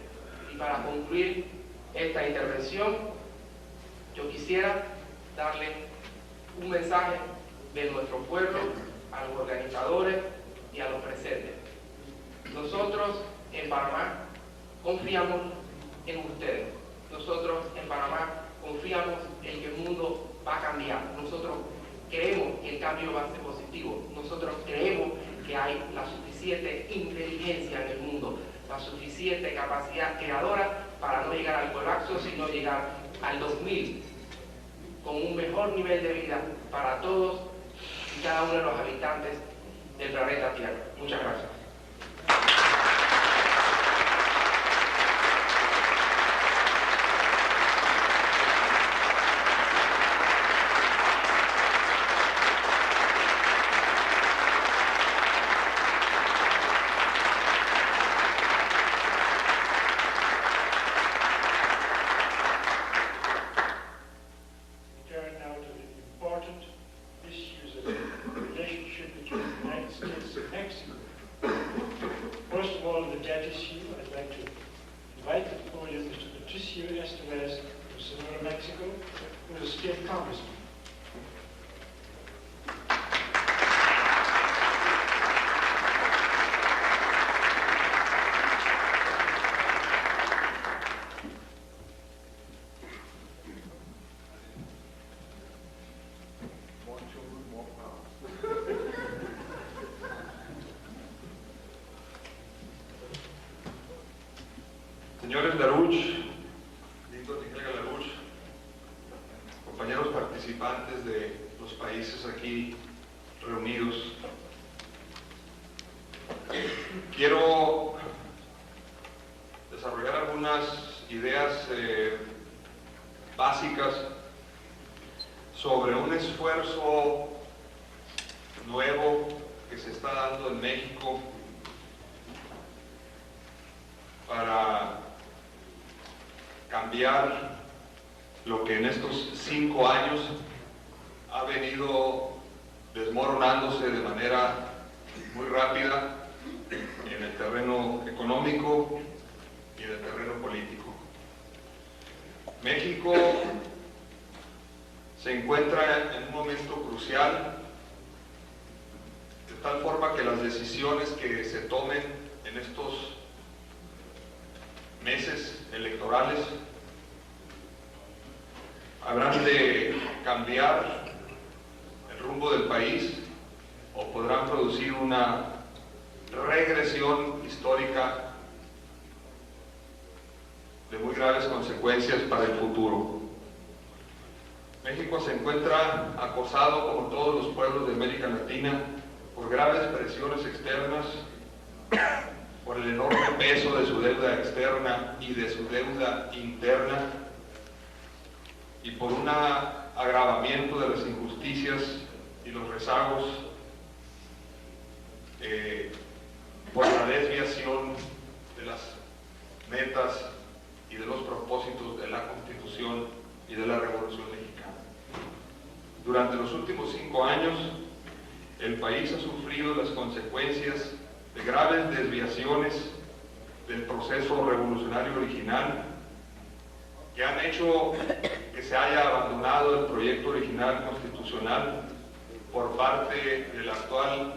y para concluir esta intervención, yo quisiera darle un mensaje de nuestro pueblo a los organizadores y a los presentes. Nosotros en Panamá confiamos en ustedes. Nosotros en Panamá confiamos en que el mundo va a cambiar. Nosotros creemos que el cambio va a ser positivo. Nosotros creemos que hay la suficiente inteligencia en el mundo, la suficiente capacidad creadora para no llegar al colapso, sino llegar al 2000 con un mejor nivel de vida para todos y cada uno de los habitantes del planeta Tierra. Muchas gracias. Señores Larouche, Víctor Miguel Larouche, compañeros participantes de los países aquí reunidos, quiero desarrollar algunas ideas básicas sobre un esfuerzo nuevo que se está dando en México para cambiar lo que en estos 5 años ha venido desmoronándose de manera muy rápida en el terreno económico y en el terreno político. México se encuentra en un momento crucial, de tal forma que las decisiones que se tomen en estos meses electorales habrán de cambiar el rumbo del país o podrán producir una regresión histórica de muy graves consecuencias para el futuro. México se encuentra acosado, como todos los pueblos de América Latina, por graves presiones externas, por el enorme peso de su deuda externa y de su deuda interna, y por un agravamiento de las injusticias y los rezagos, por la desviación de las metas y de los propósitos de la Constitución y de la Revolución Mexicana. Durante los últimos 5 años, el país ha sufrido las consecuencias de graves desviaciones del proceso revolucionario original, que han hecho que se haya abandonado el proyecto original constitucional por parte de la actual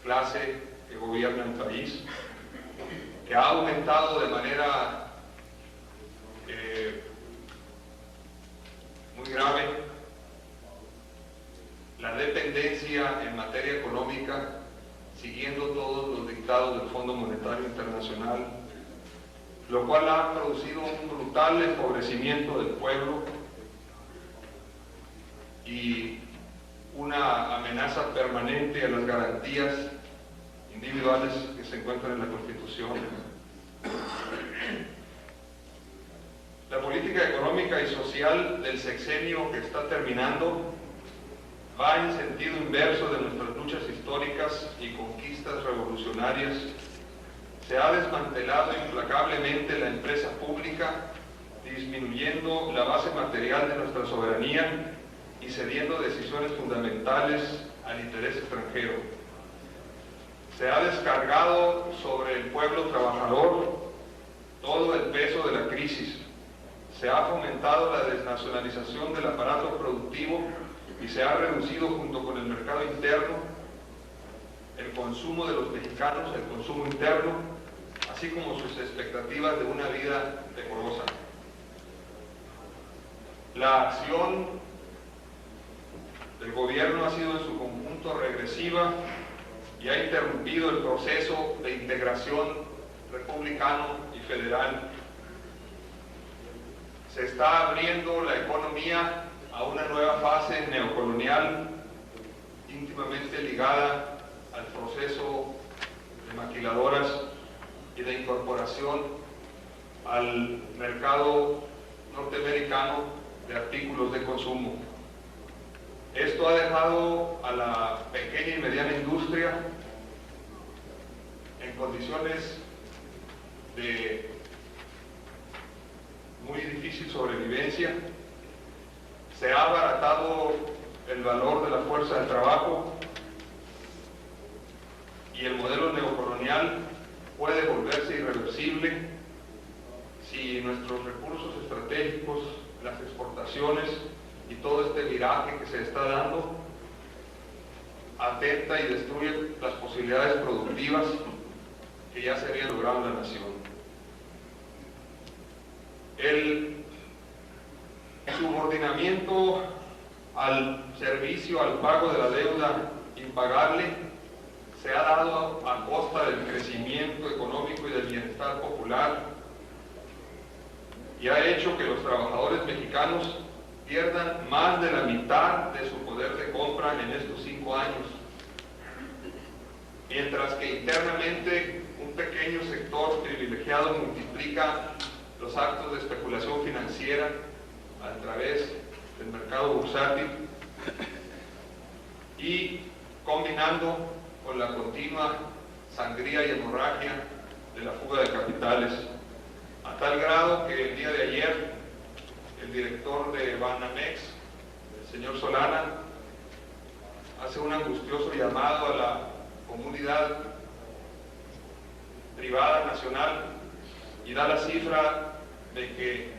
clase que gobierna el país, que ha aumentado de manera muy grave la dependencia en materia económica, siguiendo todos los dictados del Fondo Monetario Internacional, lo cual ha producido un brutal empobrecimiento del pueblo y una amenaza permanente a las garantías individuales que se encuentran en la Constitución. La política económica y social del sexenio que está terminando va en sentido inverso de nuestras luchas históricas y conquistas revolucionarias. Se ha desmantelado implacablemente la empresa pública, disminuyendo la base material de nuestra soberanía y cediendo decisiones fundamentales al interés extranjero. Se ha descargado sobre el pueblo trabajador todo el peso de la crisis. Se ha fomentado la desnacionalización del aparato productivo y se ha reducido, junto con el mercado interno, el consumo de los mexicanos, el consumo interno, así como sus expectativas de una vida decorosa. La acción del gobierno ha sido en su conjunto regresiva y ha interrumpido el proceso de integración republicano y federal. Se está abriendo la economía a una nueva fase neocolonial íntimamente ligada al proceso maquiladoras y de incorporación al mercado norteamericano de artículos de consumo. Esto ha dejado a la pequeña y mediana industria en condiciones de muy difícil sobrevivencia. Se ha abaratado el valor de la fuerza de trabajo y el modelo neocolonial puede volverse irreversible si nuestros recursos estratégicos, las exportaciones y todo este viraje que se está dando atenta y destruye las posibilidades productivas que ya se habían logrado en la nación. El subordinamiento al servicio, al pago de la deuda impagable, se ha dado a costa del crecimiento económico y del bienestar popular y ha hecho que los trabajadores mexicanos pierdan más de la mitad de su poder de compra en estos 5 años, mientras que internamente un pequeño sector privilegiado multiplica los actos de especulación financiera a través del mercado bursátil y combinando con la continua sangría y hemorragia de la fuga de capitales, a tal grado que el día de ayer el director de Banamex, el señor Solana, hace un angustioso llamado a la comunidad privada nacional y da la cifra de que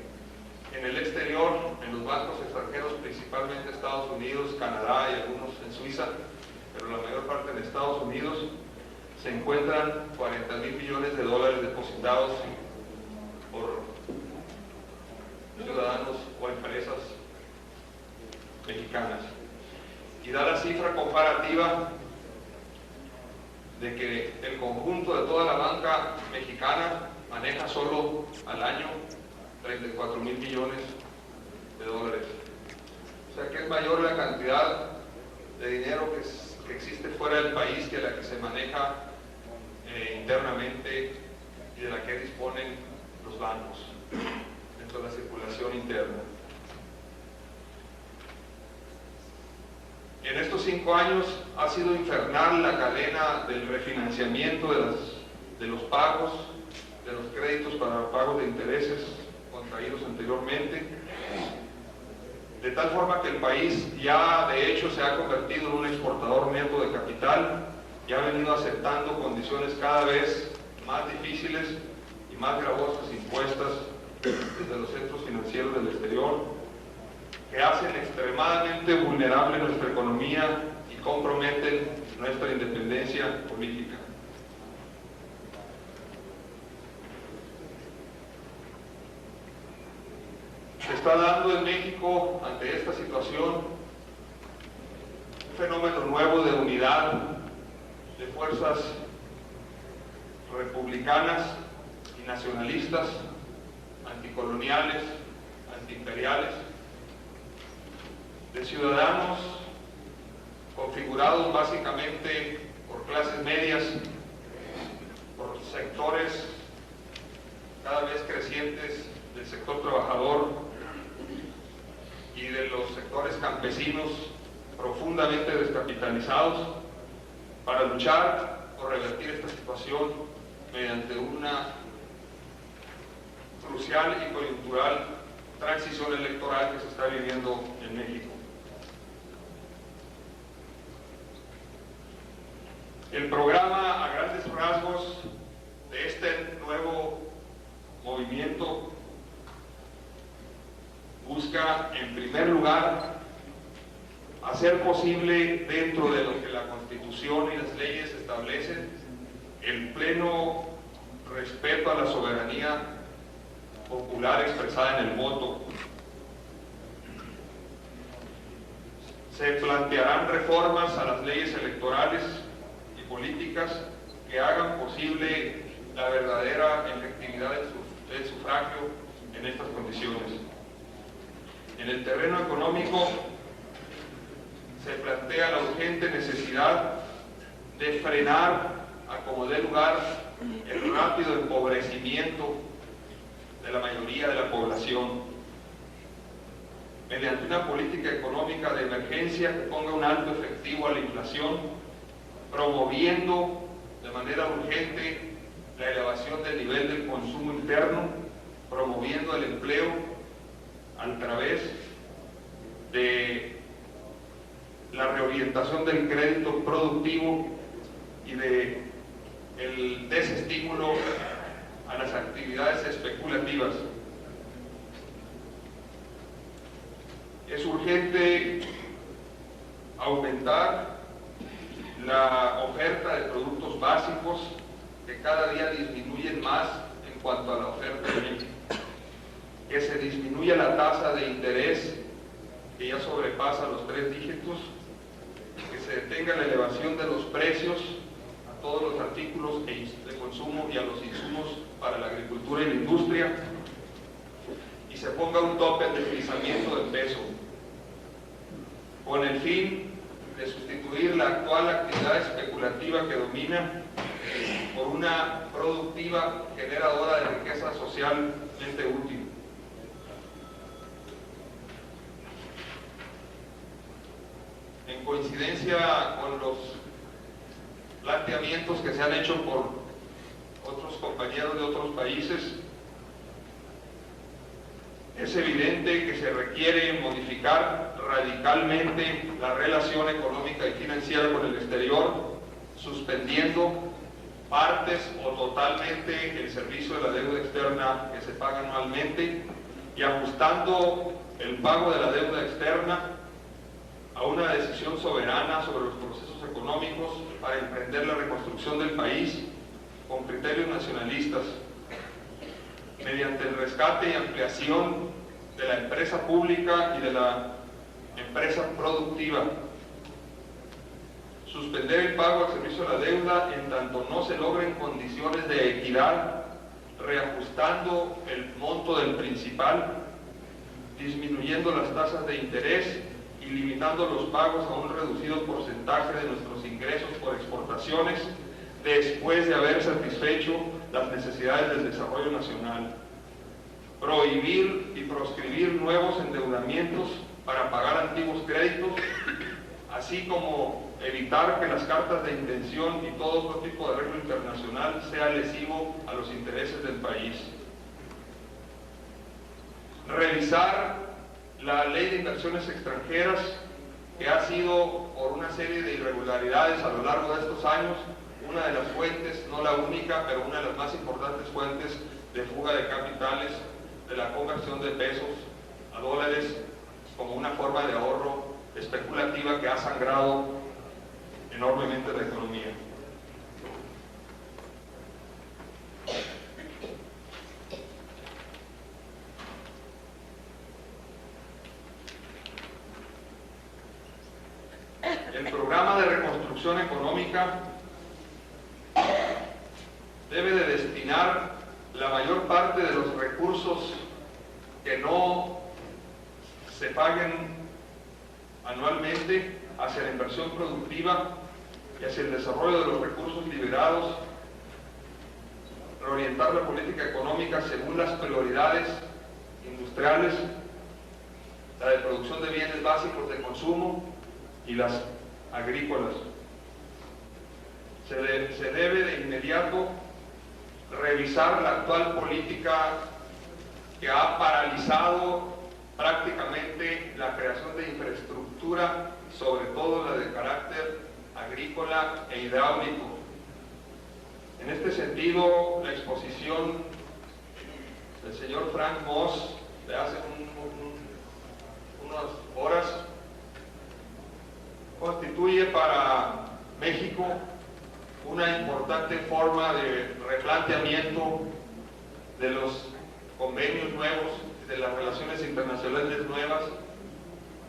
en el exterior, en los bancos extranjeros, principalmente Estados Unidos, Canadá y algunos en Suiza, pero la mayor parte en Estados Unidos, se encuentran 40,000 millones de dólares depositados por ciudadanos o empresas mexicanas. Y da la cifra comparativa de que el conjunto de toda la banca mexicana maneja solo al año 34,000 millones de dólares. O sea que es mayor la cantidad de dinero que existe fuera del país que la que se maneja internamente y de la que disponen los bancos dentro de la circulación interna. En estos 5 años ha sido infernal la cadena del refinanciamiento de los pagos, de los créditos para pagos de intereses contraídos anteriormente, de tal forma que el país ya de hecho se ha convertido en un exportador neto de capital y ha venido aceptando condiciones cada vez más difíciles y más gravosas impuestas desde los centros financieros del exterior, que hacen extremadamente vulnerable nuestra economía y comprometen nuestra independencia política. Se está dando en México, ante esta situación, un fenómeno nuevo de unidad de fuerzas republicanas y nacionalistas, anticoloniales, antiimperiales, de ciudadanos configurados básicamente por clases medias, por sectores cada vez crecientes del sector trabajador y de los sectores campesinos profundamente descapitalizados, para luchar por revertir esta situación mediante una crucial y coyuntural transición electoral que se está viviendo en México. El programa, a grandes rasgos, de este nuevo movimiento busca, en primer lugar, hacer posible, dentro de lo que la Constitución y las leyes establecen, el pleno respeto a la soberanía popular expresada en el voto. Se plantearán reformas a las leyes electorales y políticas que hagan posible la verdadera efectividad del sufragio en estas condiciones. En el terreno económico se plantea la urgente necesidad de frenar a como dé lugar el rápido empobrecimiento de la mayoría de la población, mediante una política económica de emergencia que ponga un alto efectivo a la inflación, promoviendo de manera urgente la elevación del nivel del consumo interno, promoviendo el empleo a través de la reorientación del crédito productivo y de el desestímulo a las actividades especulativas. Es urgente aumentar la oferta de productos básicos que cada día disminuyen más en cuanto a la oferta de México. Que se disminuya la tasa de interés que ya sobrepasa los 3 dígitos, que se detenga la elevación de los precios a todos los artículos de consumo y a los insumos para la agricultura y la industria, y se ponga un tope al deslizamiento del peso, con el fin de sustituir la actual actividad especulativa que domina por una productiva generadora de riqueza socialmente útil. En coincidencia con los planteamientos que se han hecho por otros compañeros de otros países, es evidente que se requiere modificar radicalmente la relación económica y financiera con el exterior, suspendiendo partes o totalmente el servicio de la deuda externa que se paga anualmente y ajustando el pago de la deuda externa a una decisión soberana sobre los procesos económicos para emprender la reconstrucción del país con criterios nacionalistas, mediante el rescate y ampliación de la empresa pública y de la empresa productiva. Suspender el pago al servicio de la deuda en tanto no se logren condiciones de equidad, reajustando el monto del principal, disminuyendo las tasas de interés y limitando los pagos a un reducido porcentaje de nuestros ingresos por exportaciones después de haber satisfecho las necesidades del desarrollo nacional. Prohibir y proscribir nuevos endeudamientos para pagar antiguos créditos, así como evitar que las cartas de intención y todo otro tipo de arreglo internacional sea lesivo a los intereses del país. Revisar la ley de inversiones extranjeras, que ha sido, por una serie de irregularidades a lo largo de estos años, una de las fuentes, no la única, pero una de las más importantes fuentes de fuga de capitales, de la conversión de pesos a dólares como una forma de ahorro especulativa que ha sangrado enormemente la economía. El programa de reconstrucción económica debe de destinar la mayor parte de los recursos que no se paguen anualmente hacia la inversión productiva y hacia el desarrollo de los recursos liberados, reorientar la política económica según las prioridades industriales, la de producción de bienes básicos de consumo y las agrícolas. Se debe de inmediato revisar la actual política que ha paralizado prácticamente la creación de infraestructura, sobre todo la de carácter agrícola e hidráulico. En este sentido, la exposición del señor Frank Moss de hace unas horas constituye para México una importante forma de replanteamiento de los convenios nuevos, de las relaciones internacionales nuevas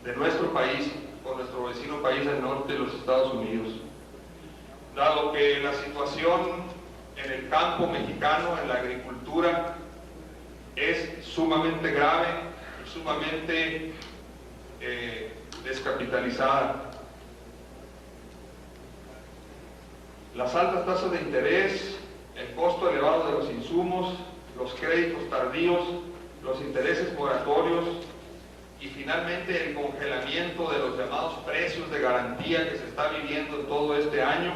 de nuestro país con nuestro vecino país del norte, los Estados Unidos. Dado que la situación en el campo mexicano, en la agricultura, es sumamente grave y sumamente descapitalizada. Las altas tasas de interés, el costo elevado de los insumos, los créditos tardíos, los intereses moratorios y finalmente el congelamiento de los llamados precios de garantía que se está viviendo en todo este año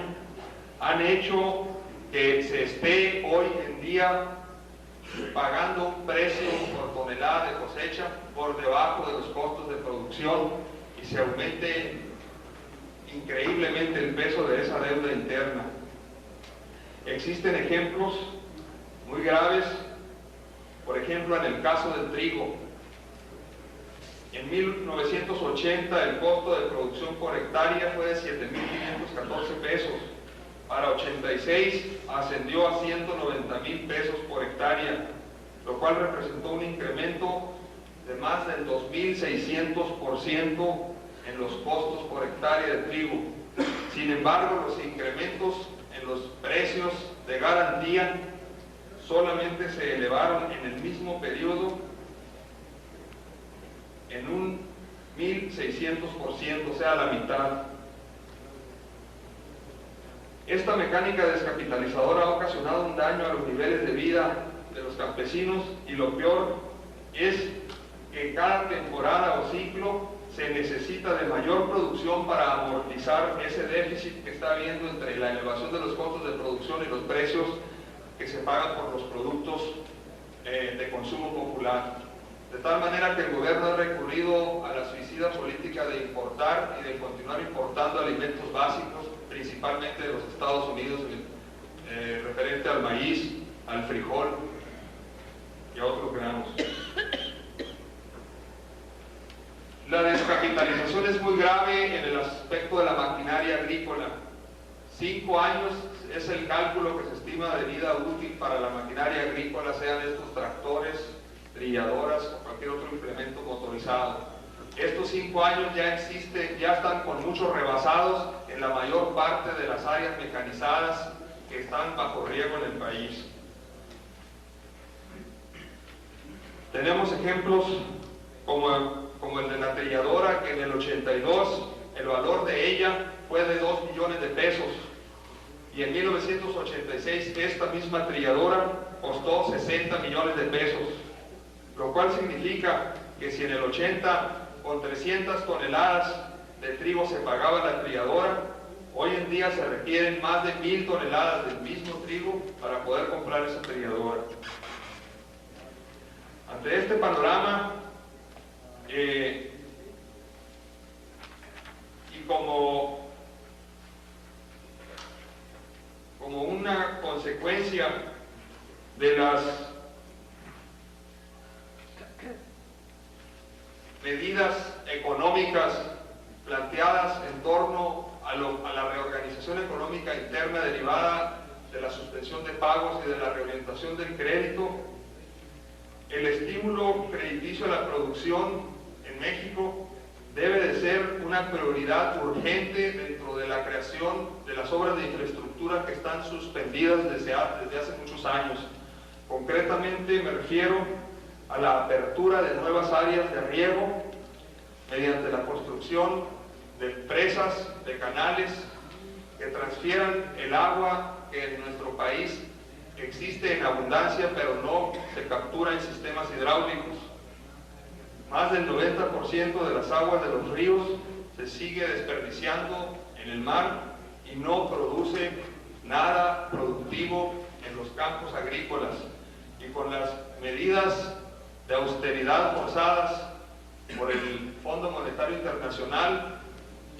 han hecho que se esté hoy en día pagando un precio por tonelada de cosecha por debajo de los costos de producción y se aumente increíblemente el peso de esa deuda interna. Existen ejemplos muy graves, por ejemplo en el caso del trigo. En 1980 el costo de producción por hectárea fue de 7.514 pesos. Para 86 ascendió a 190.000 pesos por hectárea, lo cual representó un incremento de más del 2.600% en los costos por hectárea de trigo. Sin embargo, los incrementos en los precios de garantía solamente se elevaron en el mismo periodo en un 1.600%, o sea, la mitad. Esta mecánica descapitalizadora ha ocasionado un daño a los niveles de vida de los campesinos y lo peor es que cada temporada o ciclo se necesita de mayor producción para amortizar ese déficit que está habiendo entre la elevación de los costos de producción y los precios que se pagan por los productos de consumo popular. De tal manera que el gobierno ha recurrido a la suicida política de importar y de continuar importando alimentos básicos, principalmente de los Estados Unidos, referente al maíz, al frijol y a otros granos. La descapitalización es muy grave en el aspecto de la maquinaria agrícola. 5 años es el cálculo que se estima de vida útil para la maquinaria agrícola, sean estos tractores, trilladoras o cualquier otro implemento motorizado. Estos 5 años ya existen, ya están con muchos rebasados en la mayor parte de las áreas mecanizadas que están bajo riego en el país. Tenemos ejemplos como el de la trilladora, que en el 82 el valor de ella fue de 2 millones de pesos y en 1986 esta misma trilladora costó 60 millones de pesos, lo cual significa que si en el 80 con 300 toneladas de trigo se pagaba la trilladora, hoy en día se requieren más de 1.000 toneladas del mismo trigo para poder comprar esa trilladora. Ante este panorama, y como una consecuencia de las medidas económicas planteadas en torno a la reorganización económica interna derivada de la suspensión de pagos y de la reorientación del crédito, el estímulo crediticio a la producción en México debe de ser una prioridad urgente dentro de la creación de las obras de infraestructura que están suspendidas desde hace muchos años. Concretamente me refiero a la apertura de nuevas áreas de riego mediante la construcción de presas, de canales que transfieran el agua que en nuestro país existe en abundancia, pero no se captura en sistemas hidráulicos. Más del 90% de las aguas de los ríos se sigue desperdiciando en el mar y no produce nada productivo en los campos agrícolas. Y con las medidas de austeridad forzadas por el Fondo Monetario Internacional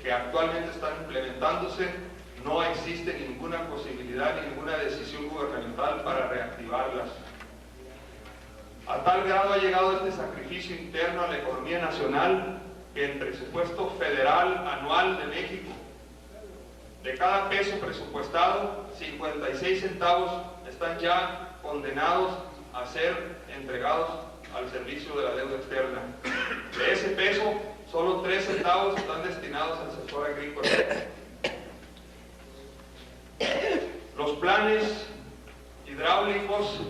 que actualmente están implementándose, no existe ninguna posibilidad ni ninguna decisión gubernamental para reactivarlas. A tal grado ha llegado este sacrificio interno a la economía nacional que el presupuesto federal anual de México, de cada peso presupuestado, 56 centavos están ya condenados a ser entregados al servicio de la deuda externa. De ese peso, solo 3 centavos están destinados al sector agrícola. Los planes hidráulicos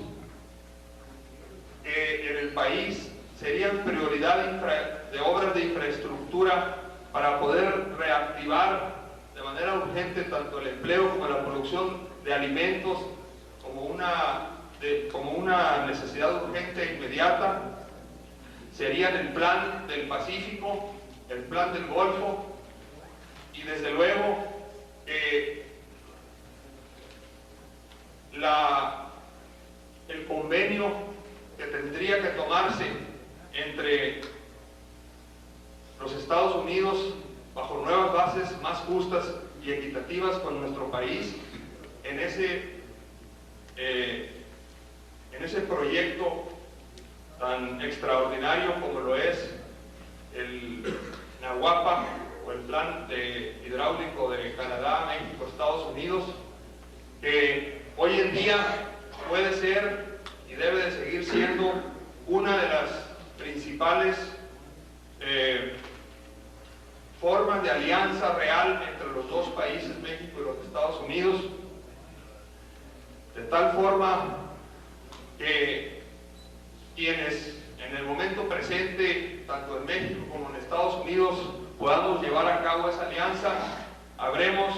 que en el país serían prioridad de obras de infraestructura para poder reactivar de manera manera urgente tanto el empleo como la producción de alimentos como una necesidad urgente e inmediata. Serían el plan del Pacífico, el plan del Golfo y desde luego el convenio que tendría que tomarse entre los Estados Unidos bajo nuevas bases más justas y equitativas con nuestro país en ese proyecto tan extraordinario como lo es el Nahuapa o el plan hidráulico de Canadá, México, Estados Unidos, que hoy en día puede ser y debe de seguir siendo una de las principales formas de alianza real entre los dos países, México y los Estados Unidos, de tal forma que quienes en el momento presente, tanto en México como en Estados Unidos, podamos llevar a cabo esa alianza, habremos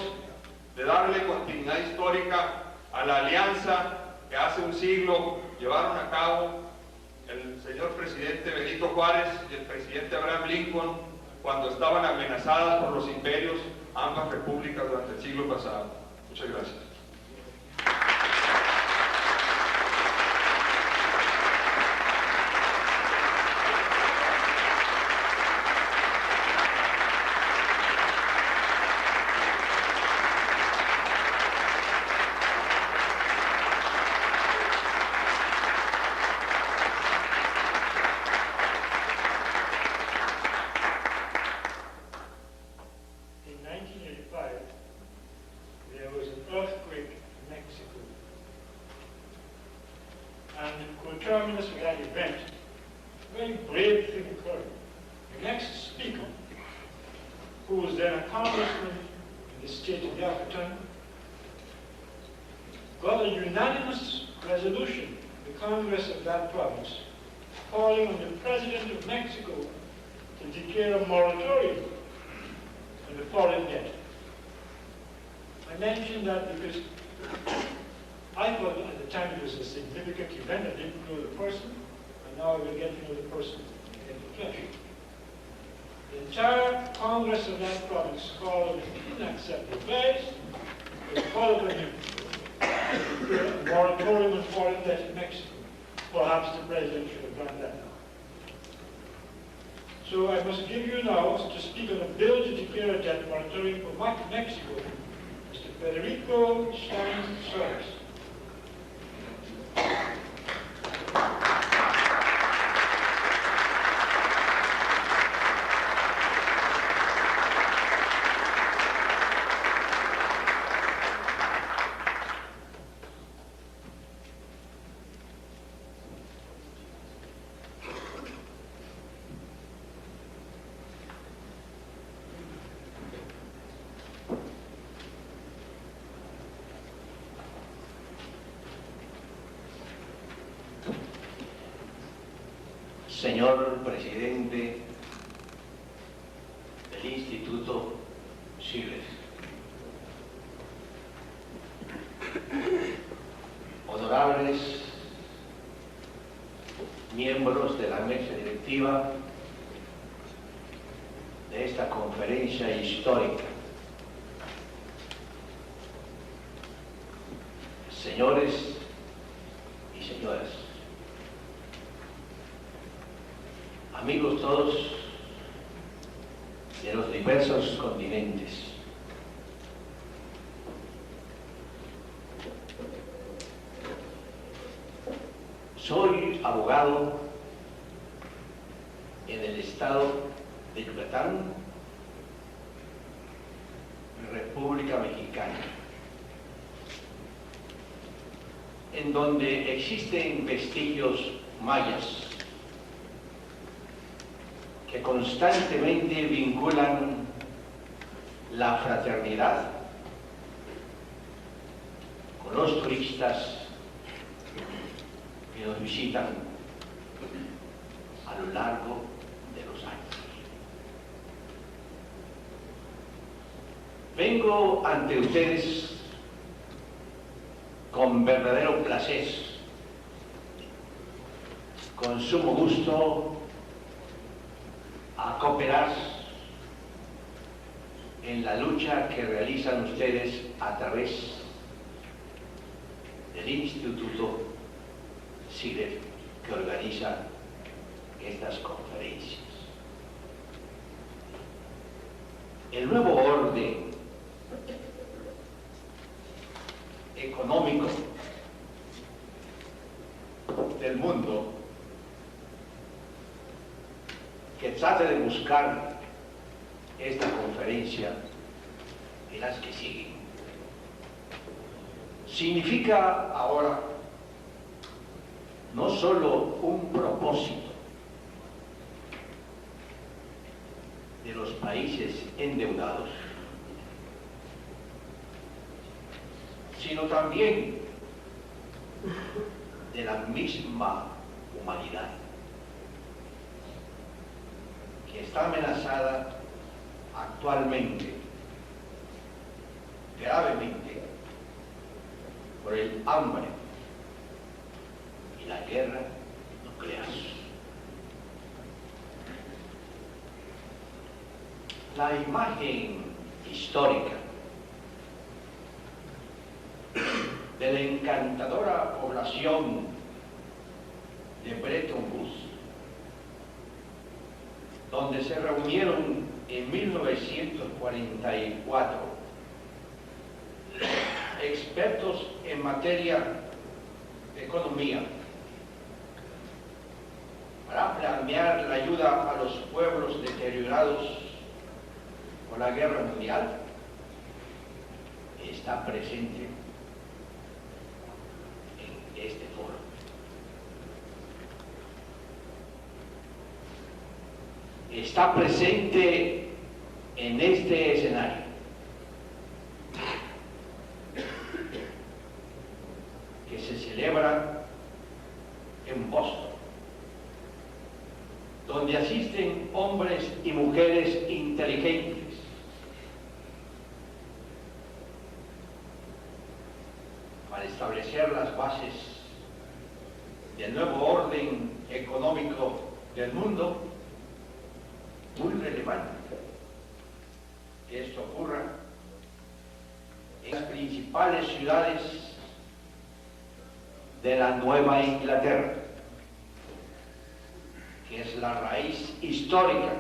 de darle continuidad histórica a la alianza que hace un siglo llevaron a cabo el señor presidente Benito Juárez y el presidente Abraham Lincoln cuando estaban amenazadas por los imperios ambas repúblicas durante el siglo pasado. Muchas gracias. Terminus of that event, a very brave thing occurred. The next speaker, who was then a congressman in the state of Yucatan, got a unanimous resolution in the Congress of that province calling on the President of Mexico to declare a moratorium on the foreign debt. I mention that because I thought at the time it was a significant event. I didn't know the person, and now I will get to know the person in the flesh. The entire Congress of that province called on him. He didn't accept the advice, but called on him to declare a moratorium on foreign debt in Mexico. Perhaps the president should have done that. So I must give you now to speak on a bill to declare a debt moratorium for Mexico, Mr. Federico Stein Soares. Señor presidente del Instituto Siles, honorables miembros de la mesa directiva de esta conferencia histórica, señores y señoras, amigos todos de los diversos continentes, soy abogado en el estado de Yucatán, República Mexicana, en donde existen vestigios mayas que constantemente vinculan la fraternidad con los turistas que nos visitan a lo largo de los años. Vengo ante ustedes con verdadero placer, con sumo gusto, a cooperar en la lucha que realizan ustedes a través del Instituto CIDEF que organiza estas conferencias. El nuevo orden económico del mundo que trata de buscar esta conferencia y las que siguen, significa ahora no solo un propósito de los países endeudados, sino también de la misma humanidad, que está amenazada actualmente, gravemente, por el hambre y la guerra nuclear. La imagen histórica de la encantadora población de Bretton Woods, donde se reunieron en 1944 expertos en materia de economía para planear la ayuda a los pueblos deteriorados por la guerra mundial, está presente en este foro. Está presente en este escenario que se celebra en Boston, donde asisten hombres y mujeres inteligentes para establecer las bases del nuevo orden económico del mundo. Muy relevante que esto ocurra en las principales ciudades de la Nueva Inglaterra, que es la raíz histórica,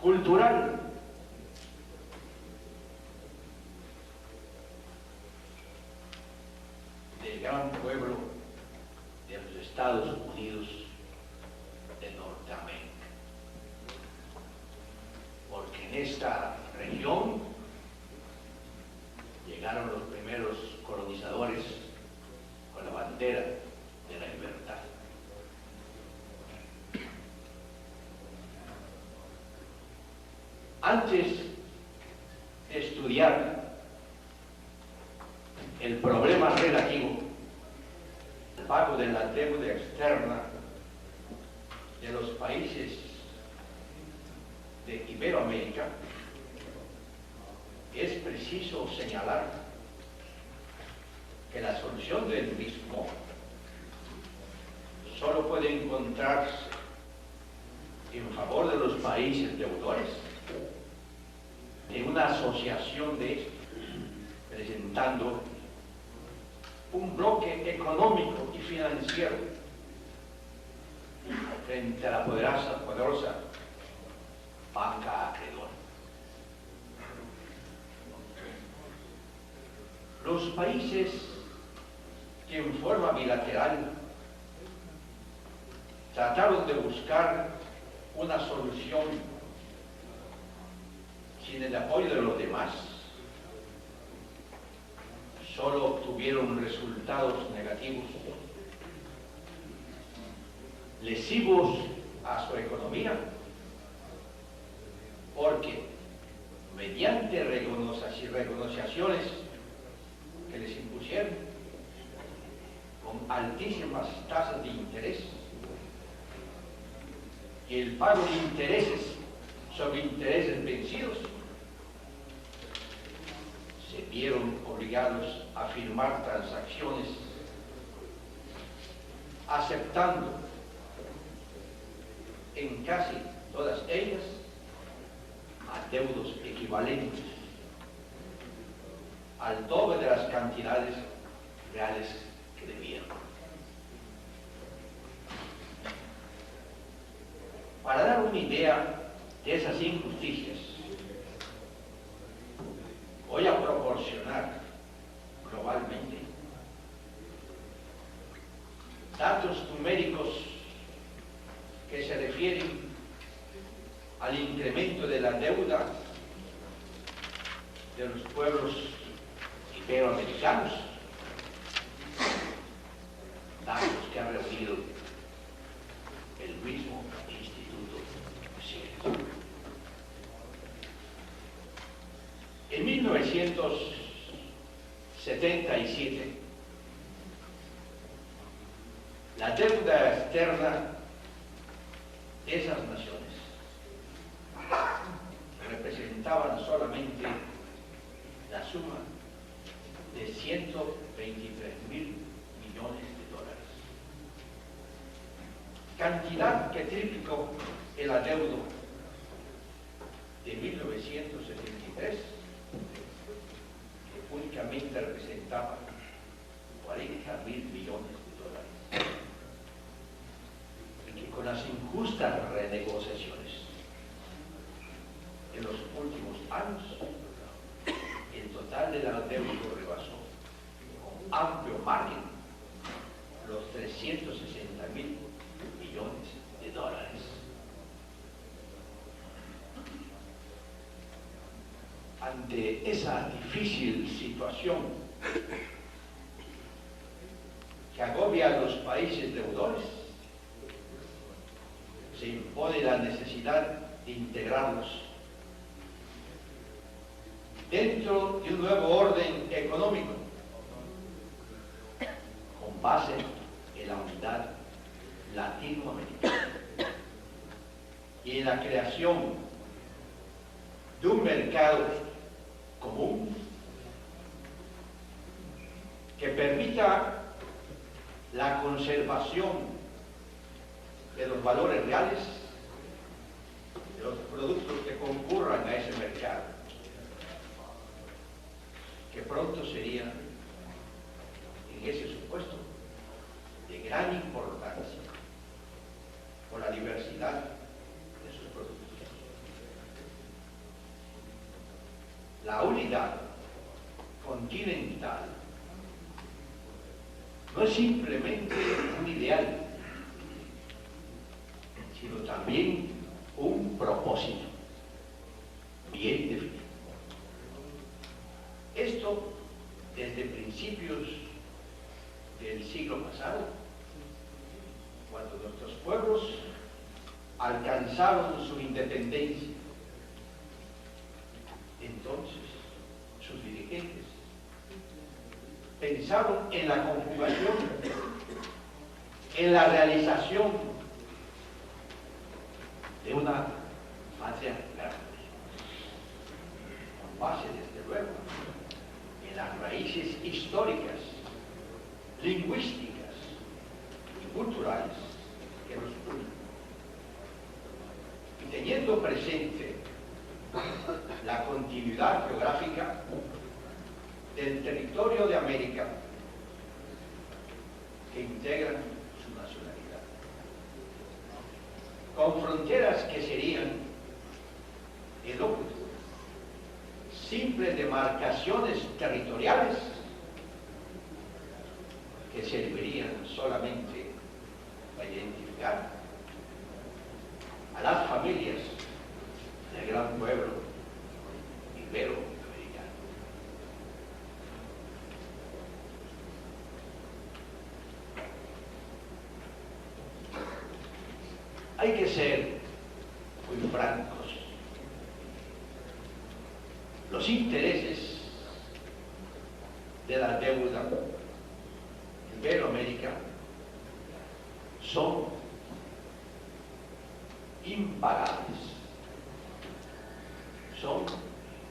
cultural del gran pueblo de los Estados Unidos de Norteamérica. Porque en esta región llegaron los primeros colonizadores con la bandera de la libertad. Antes de estudiar el problema relativo al pago de la deuda externa de los países de Iberoamérica, es preciso señalar que la solución del mismo solo puede encontrarse en favor de los países deudores en una asociación de estos, presentando un bloque económico y financiero frente a la poderosa banca acreedora. Los países que en forma bilateral trataron de buscar una solución sin el apoyo de los demás, solo obtuvieron resultados negativos, lesivos a su economía, porque mediante renegociaciones que les impusieron con altísimas tasas de interés y el pago de intereses sobre intereses vencidos, se vieron obligados a firmar transacciones aceptando en casi todas ellas adeudos equivalentes al doble de las cantidades reales que debían. Para dar una idea de esas injusticias, voy a proporcionar globalmente datos numéricos que se refieren al incremento de la deuda de los pueblos iberoamericanos, datos que ha reunido el mismo Instituto CIES. En 1977, la deuda externa de esas naciones representaban solamente la suma de 123.000 millones de dólares, cantidad que triplicó el adeudo de 1973, que únicamente representaba 40.000 millones de dólares, y que con las injustas renegociaciones en los últimos años, el total del adeudo rebasó con amplio margen los 360.000 millones de dólares. Ante esa difícil situación que agobia a los países deudores, se impone la necesidad de integrarlos dentro de un nuevo orden económico con base en la unidad latinoamericana y en la creación de un mercado común que permita la conservación de los valores reales de los productos que concurran a ese mercado, que pronto sería, en ese supuesto, de gran importancia por la diversidad de sus productos. La unidad continental no es simplemente un ideal, sino también un propósito bien definido. Esto desde principios del siglo pasado, cuando nuestros pueblos alcanzaron su independencia. Entonces, sus dirigentes pensaron en la conjugación, en la realización de una patria grande, con base, desde luego, en las raíces históricas, lingüísticas y culturales que nos unen. Y teniendo presente la continuidad geográfica del territorio de América que integran su nacionalidad, con fronteras que serían el óbvio simples demarcaciones territoriales que servirían solamente para identificar a las familias del gran pueblo iberoamericano. Hay que ser muy francos. Los intereses de la deuda Iberoamérica son impagables, son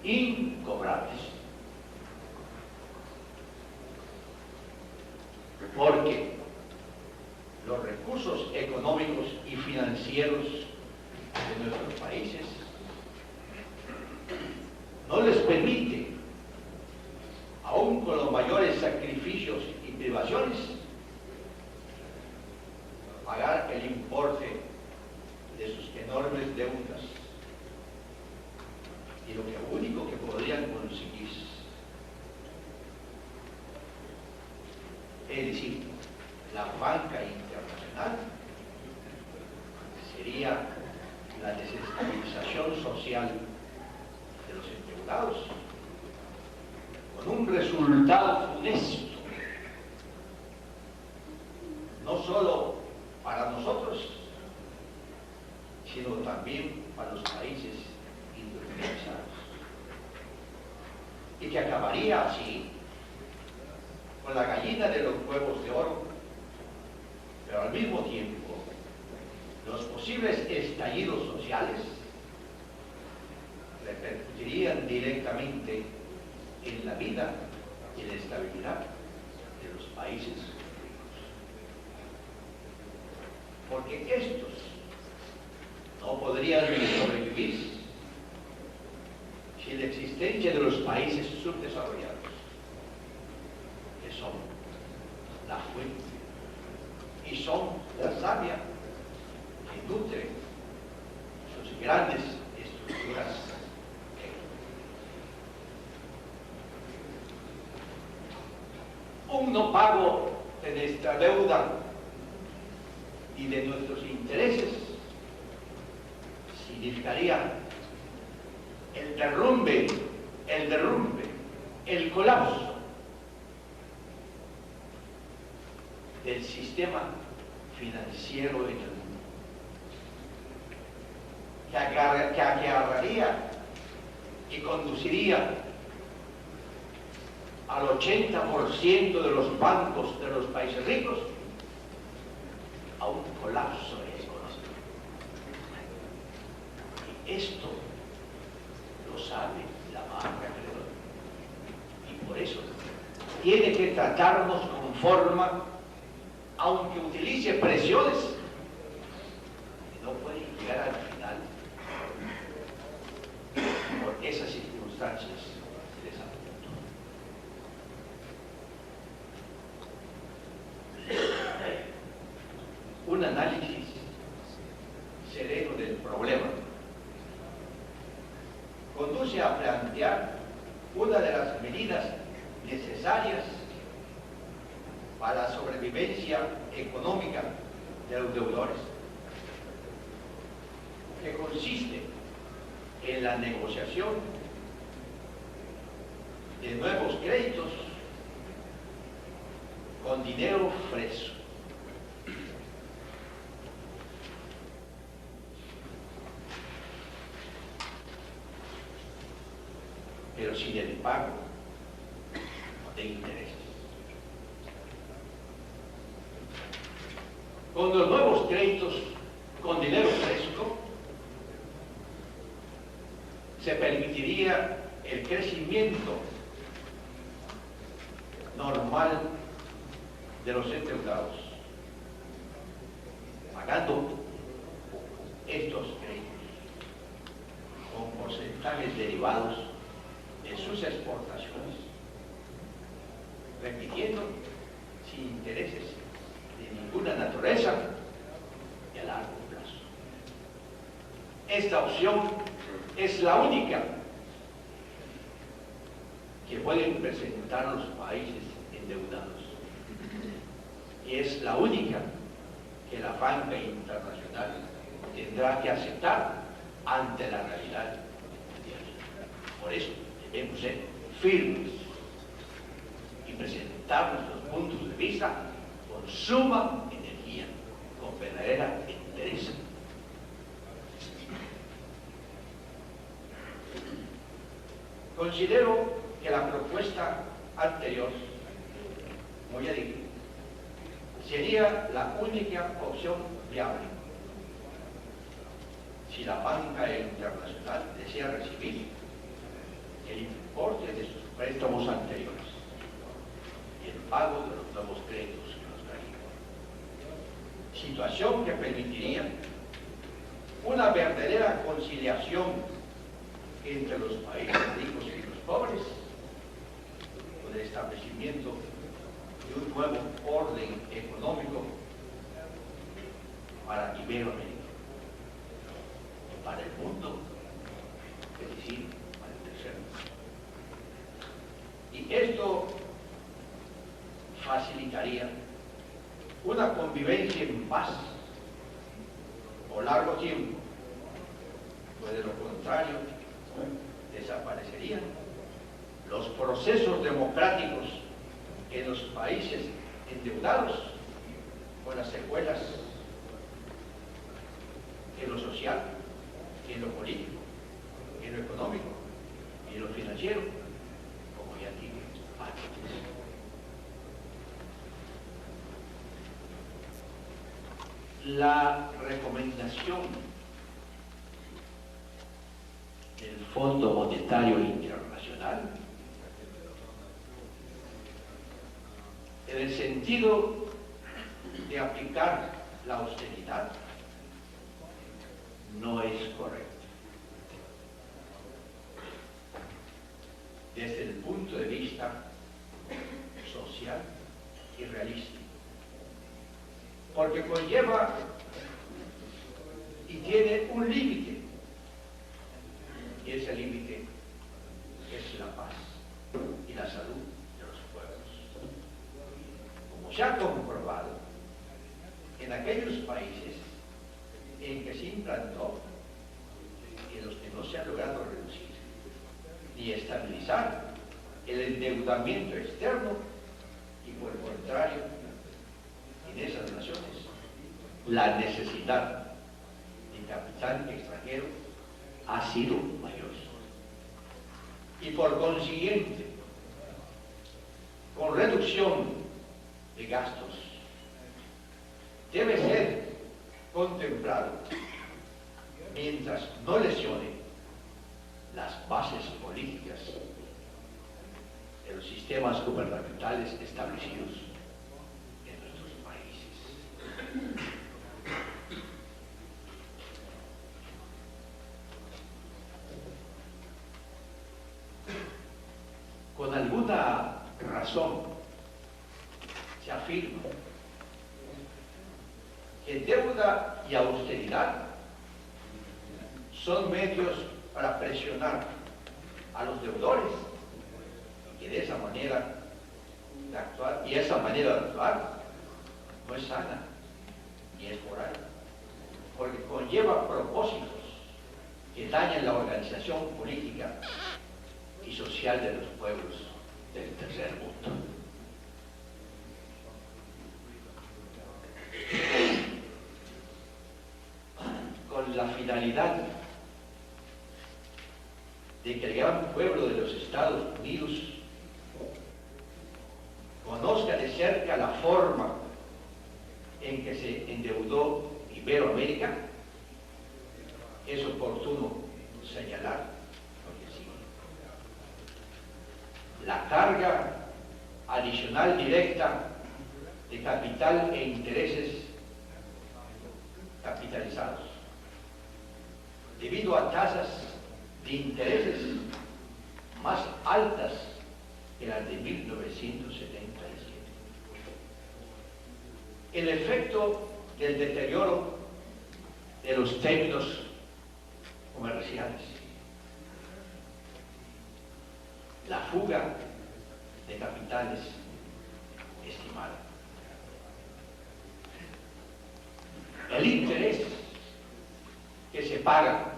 incobrables. porque los recursos económicos y financieros de nuestros países no les permite, aún con los mayores sacrificios y privaciones, pagar el importe de sus enormes deudas. Y lo único que podrían conseguir, es decir, la banca internacional, sería la desestabilización social de los endeudados, con un resultado funesto, no solo para nosotros, sino también para los países industrializados, y que acabaría así con la gallina de los huevos de oro, pero al mismo tiempo los posibles estallidos sociales repercutirían directamente en la vida y la estabilidad de los países ricos. Porque estos no podrían sobrevivir sin la existencia de los países subdesarrollados, que son la fuente y son la savia que nutre sus grandes estructuras. Un no pago de nuestra deuda y de nuestros intereses significaría el derrumbe, el colapso del sistema financiero en el mundo, que agarraría y conduciría al 80% de los bancos de los países ricos a un colapso económico. Y esto lo sabe la banca acreedora. Y por eso tiene que tratarnos con forma, aunque utilice presiones que no pueden llegar al final por esas circunstancias de desafío. Un análisis sereno del problema conduce a plantear una de las medidas necesarias para la sobrevivencia económica de los deudores, que consiste en la negociación de nuevos créditos con dinero fresco. Pero sin el pago de intereses. Con los nuevos créditos con dinero fresco se permitiría el crecimiento normal de los endeudados, pagando estos créditos con porcentajes derivados de sus exportaciones, repitiendo sin intereses de ninguna naturaleza y a largo plazo. Esta opción es la única que pueden presentar los países endeudados, y es la única que la banca internacional tendrá que aceptar ante la realidad mundial. Por eso debemos ser firmes y presentar nuestros puntos de vista con suma energía, con verdadera entereza. Considero que la propuesta anterior, como ya dije, sería la única opción viable si la banca internacional desea recibir el importe de sus préstamos anteriores y el pago de los nuevos créditos situación que permitiría una verdadera conciliación entre los países ricos y los pobres, con el establecimiento de un nuevo orden económico para Iberoamérica, para el mundo, es decir, para el tercer mundo. Y esto facilitaría una convivencia en paz por largo tiempo, pues de lo contrario desaparecerían los procesos democráticos en los países endeudados, con las secuelas en lo social, en lo político, en lo económico y en lo financiero, como ya dije antes. La recomendación del Fondo Monetario Internacional, en el sentido de aplicar la austeridad, no es correcto. Desde el punto de vista social y realista, porque conlleva y tiene un límite, y ese límite es la paz y la salud de los pueblos. Como se ha comprobado en aquellos países en que se implantó y en los que no se ha logrado reducir ni estabilizar el endeudamiento externo, y por el contrario, en esas naciones la necesidad de capital extranjero ha sido mayor. Y por consiguiente, con reducción de gastos, debe ser contemplado mientras no lesione las bases políticas de los sistemas gubernamentales establecidos en nuestros países. Con alguna razón se afirma que deuda y austeridad son medios para presionar a los deudores, y de esa manera de actuar, y esa manera de actuar no es sana ni es moral, porque conlleva propósitos que dañan la organización política y social de los pueblos del tercer mundo. Con la finalidad de que el gran pueblo de los Estados Unidos conozca de cerca la forma en que se endeudó Iberoamérica, es oportuno señalar lo que sigue. La carga adicional directa de capital e intereses capitalizados, debido a tasas de intereses más altas que las de 1977. El efecto del deterioro de los términos comerciales, la fuga de capitales estimada, el interés que se paga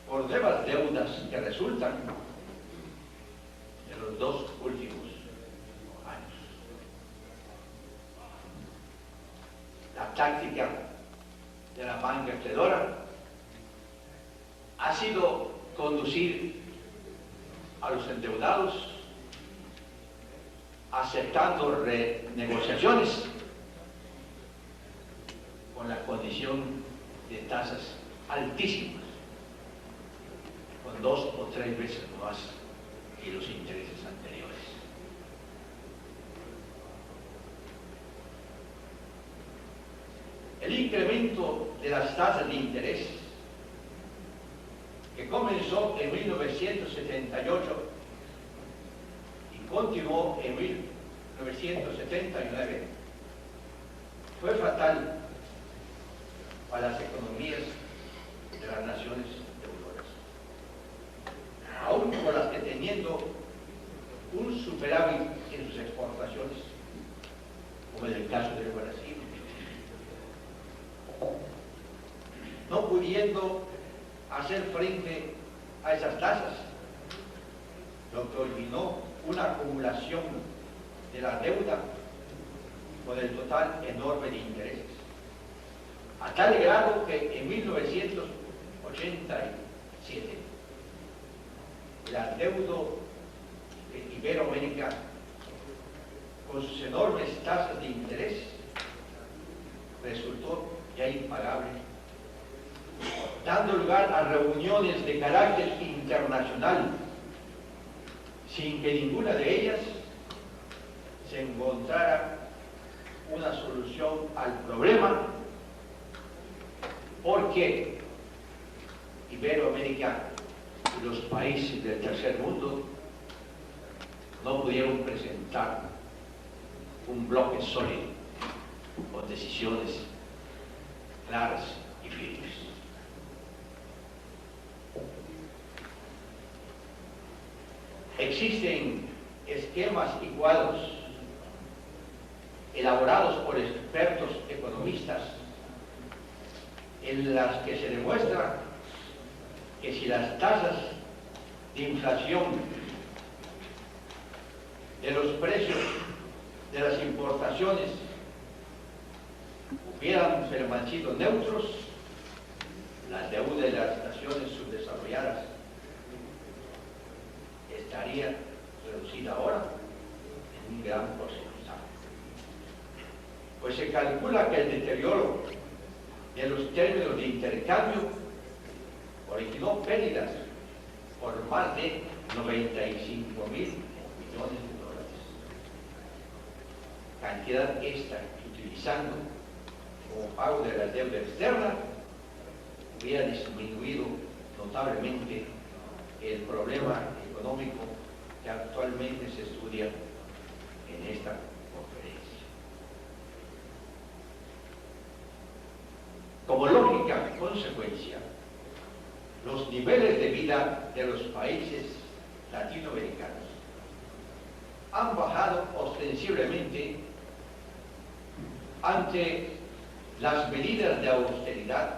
por nuevas deudas que resultan de los dos últimos años. La táctica de la banca credora ha sido conducir a los endeudados aceptando renegociaciones con la condición de tasas altísimas, con 2 o 3 veces más que los intereses anteriores. El incremento de las tasas de interés, que comenzó en 1978 y continuó en 1979, fue fatal para las economías de las naciones deudoras, aún por las que teniendo un superávit en sus exportaciones, como en el caso del Brasil, no pudiendo hacer frente a esas tasas, lo que originó una acumulación de la deuda con el total enorme de intereses, a tal grado que en 1987 el adeudo de Iberoamérica, con sus enormes tasas de interés, resultó ya impagable, dando lugar a reuniones de carácter internacional, sin que ninguna de ellas se encontrara una solución al problema, porque Iberoamérica y los países del tercer mundo no pudieron presentar un bloque sólido con decisiones claras y firmes. Existen esquemas y cuadros elaborados por expertos economistas en las que se demuestra que si las tasas de inflación de los precios de las importaciones hubieran permanecido neutros, la deuda de las naciones subdesarrolladas estaría reducida ahora en un gran porcentaje. Pues se calcula que el deterioro de los términos de intercambio originó pérdidas por más de 95.000 millones de dólares. Cantidad esta que, utilizando como pago de la deuda externa, hubiera disminuido notablemente el problema económico que actualmente se estudia en esta conferencia. Como lógica consecuencia, los niveles de vida de los países latinoamericanos han bajado ostensiblemente ante las medidas de austeridad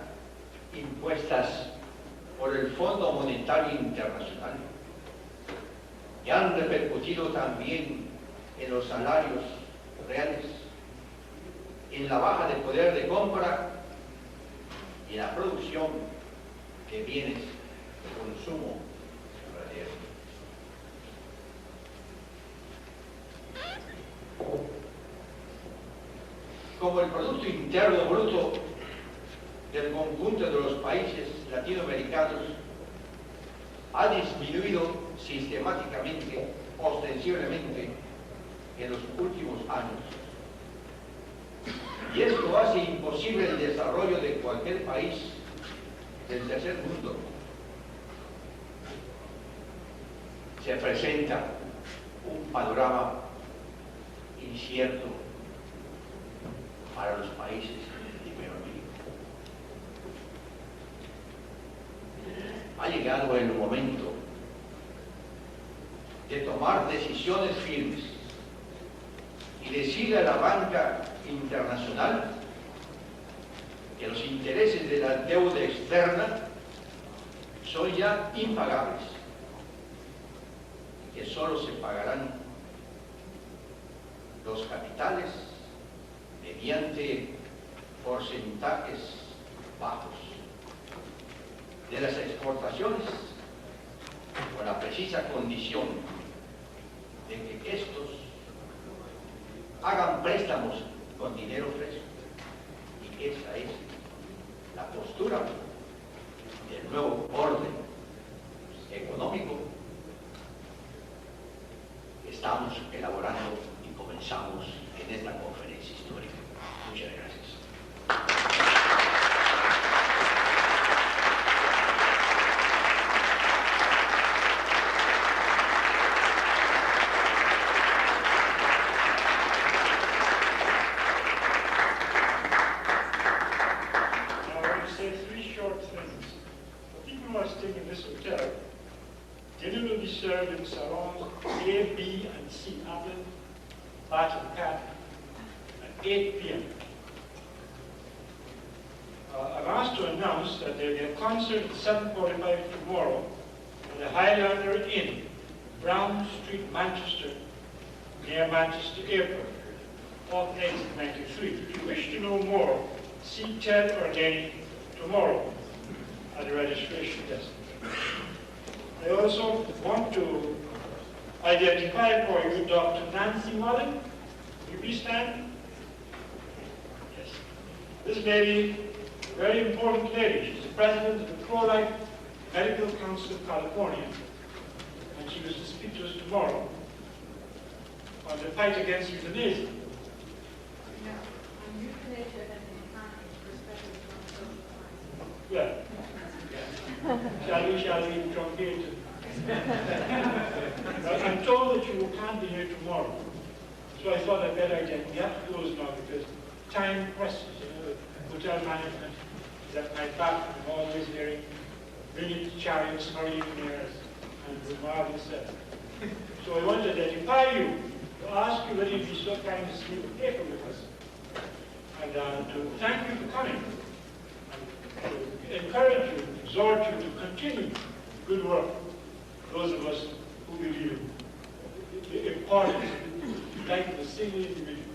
impuestas por el Fondo Monetario Internacional, que han repercutido también en los salarios reales, en la baja de poder de compra y en la producción de bienes de consumo verdadero. Como el Producto Interno Bruto del conjunto de los países latinoamericanos ha disminuido sistemáticamente, ostensiblemente, en los últimos años, y esto hace imposible el desarrollo de cualquier país del tercer mundo, se presenta un panorama incierto para los países de Iberoamérica. Ha llegado el momento de tomar decisiones firmes y decirle a la banca internacional que los intereses de la deuda externa son ya impagables y que solo se pagarán los capitales mediante porcentajes bajos de las exportaciones, con la precisa condición de que estos hagan préstamos con dinero fresco. Y esa es la postura del nuevo orden económico que estamos elaborando y comenzamos en esta conferencia histórica. Muchas gracias. be served in salons A, B, and C, Apple, Bat and Cat, at 8 p.m. I'm asked to announce that there will be a concert at 7:45 tomorrow at the Highlander Inn, Brown Street, Manchester, near Manchester Airport, off exit 93. If you wish to know more, see Ted or Denny tomorrow at the registration desk. I also want to identify for you Dr. Nancy Mullen. Will you please stand? Yes. This lady, very important lady. She's the president of the Pro-Life Medical Council of California, and she was to speak to us tomorrow on the fight against euthanasia. Yeah. Shall we truncate it? I'm told that you can't be here tomorrow, so I thought I'd better identify. We have to close now because time presses. Hotel management is at my back. I'm always hearing brilliant chariots hurrying near us and remarkable set. So I want to identify you, to ask you whether you'd be so kind as to leave a paper with us, and to thank you for coming, and to encourage you, exhort you to continue good work. Those of us who believe in the importance of the life of a single individual.